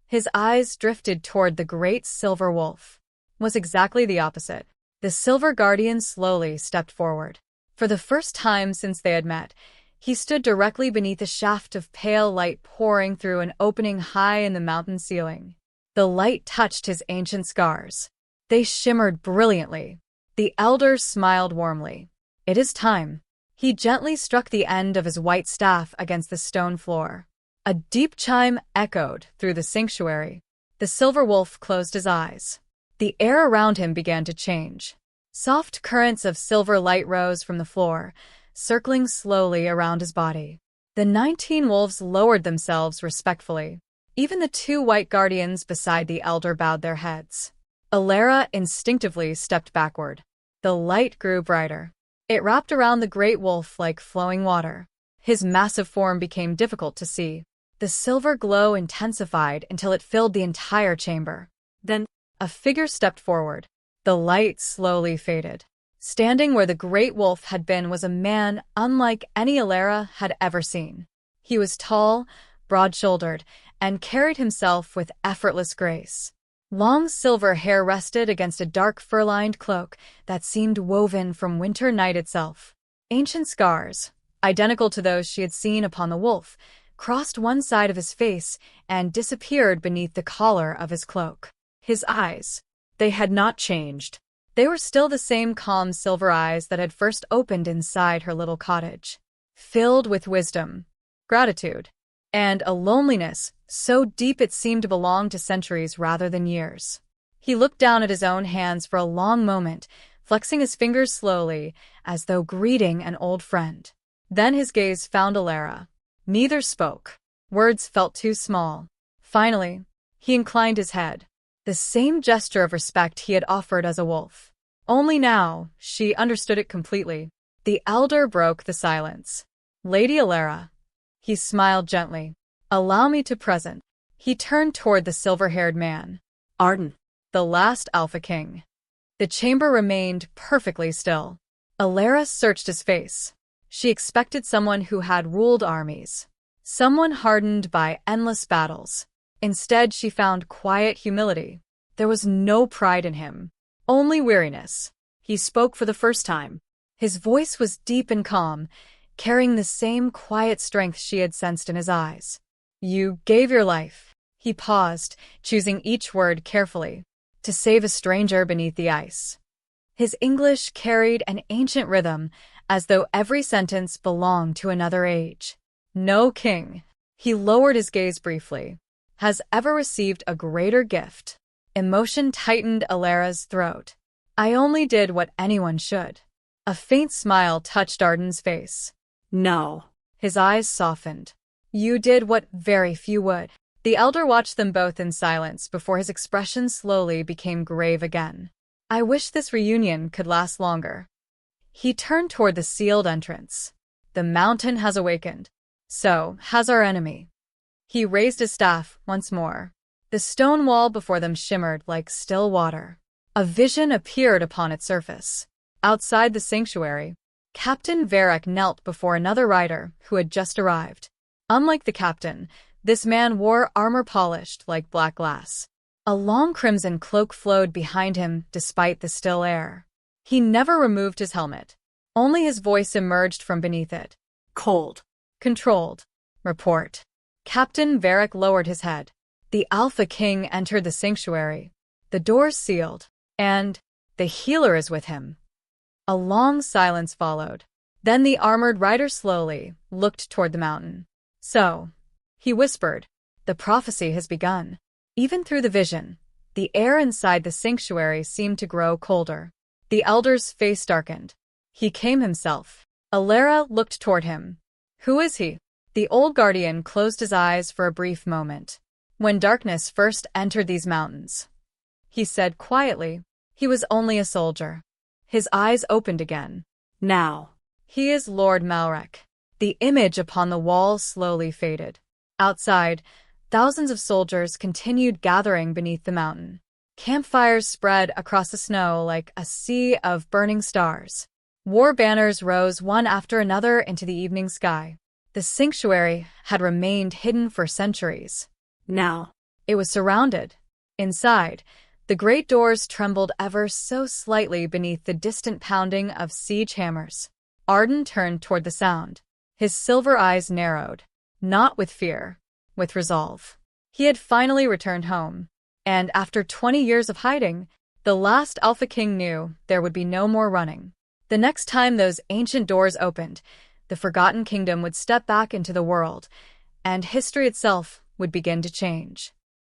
his eyes drifted toward the great silver wolf, was exactly the opposite. The silver guardian slowly stepped forward. For the first time since they had met, he stood directly beneath a shaft of pale light pouring through an opening high in the mountain ceiling. The light touched his ancient scars. They shimmered brilliantly. The elder smiled warmly. It is time. He gently struck the end of his white staff against the stone floor. A deep chime echoed through the sanctuary. The silver wolf closed his eyes. The air around him began to change. Soft currents of silver light rose from the floor, circling slowly around his body. The 19 wolves lowered themselves respectfully. Even the 2 white guardians beside the elder bowed their heads. Elara instinctively stepped backward. The light grew brighter. It wrapped around the great wolf like flowing water. His massive form became difficult to see. The silver glow intensified until it filled the entire chamber. Then, a figure stepped forward. The light slowly faded. Standing where the great wolf had been was a man unlike any Elara had ever seen. He was tall, broad-shouldered, and carried himself with effortless grace. Long silver hair rested against a dark fur-lined cloak that seemed woven from winter night itself. Ancient scars, identical to those she had seen upon the wolf, crossed one side of his face and disappeared beneath the collar of his cloak. His eyes, they had not changed. They were still the same calm silver eyes that had first opened inside her little cottage, filled with wisdom, gratitude, and a loneliness so deep it seemed to belong to centuries rather than years. He looked down at his own hands for a long moment, flexing his fingers slowly, as though greeting an old friend. Then his gaze found Elara. Neither spoke. Words felt too small. Finally, he inclined his head. The same gesture of respect he had offered as a wolf. Only now, she understood it completely. The elder broke the silence. Lady Elara. He smiled gently. Allow me to present. He turned toward the silver-haired man. Arden, the last Alpha King. The chamber remained perfectly still. Elara searched his face. She expected someone who had ruled armies. Someone hardened by endless battles. Instead, she found quiet humility. There was no pride in him, only weariness. He spoke for the first time. His voice was deep and calm, carrying the same quiet strength she had sensed in his eyes. You gave your life. He paused, choosing each word carefully, to save a stranger beneath the ice. His English carried an ancient rhythm, as though every sentence belonged to another age. No king, he lowered his gaze briefly, has ever received a greater gift. Emotion tightened Elara's throat. I only did what anyone should. A faint smile touched Arden's face. No. His eyes softened. You did what very few would. The elder watched them both in silence before his expression slowly became grave again. I wish this reunion could last longer. He turned toward the sealed entrance. The mountain has awakened. So has our enemy. He raised his staff once more. The stone wall before them shimmered like still water. A vision appeared upon its surface. Outside the sanctuary, Captain Varric knelt before another rider who had just arrived. Unlike the captain, this man wore armor polished like black glass. A long crimson cloak flowed behind him despite the still air. He never removed his helmet. Only his voice emerged from beneath it. Cold. Controlled. Report. Captain Varric lowered his head. The Alpha King entered the sanctuary. The doors sealed. And the healer is with him. A long silence followed. Then the armored rider slowly looked toward the mountain. So, he whispered, the prophecy has begun. Even through the vision, the air inside the sanctuary seemed to grow colder. The elder's face darkened. He came himself. Elara looked toward him. Who is he? The old guardian closed his eyes for a brief moment. When darkness first entered these mountains, he said quietly, he was only a soldier. His eyes opened again. Now. He is Lord Malrec. The image upon the wall slowly faded. Outside, thousands of soldiers continued gathering beneath the mountain. Campfires spread across the snow like a sea of burning stars. War banners rose one after another into the evening sky. The sanctuary had remained hidden for centuries. Now. It was surrounded. Inside, the great doors trembled ever so slightly beneath the distant pounding of siege hammers. Arden turned toward the sound. His silver eyes narrowed. Not with fear, with resolve. He had finally returned home. And after 20 years of hiding, the last Alpha King knew there would be no more running. The next time those ancient doors opened, the Forgotten Kingdom would step back into the world, and history itself would begin to change.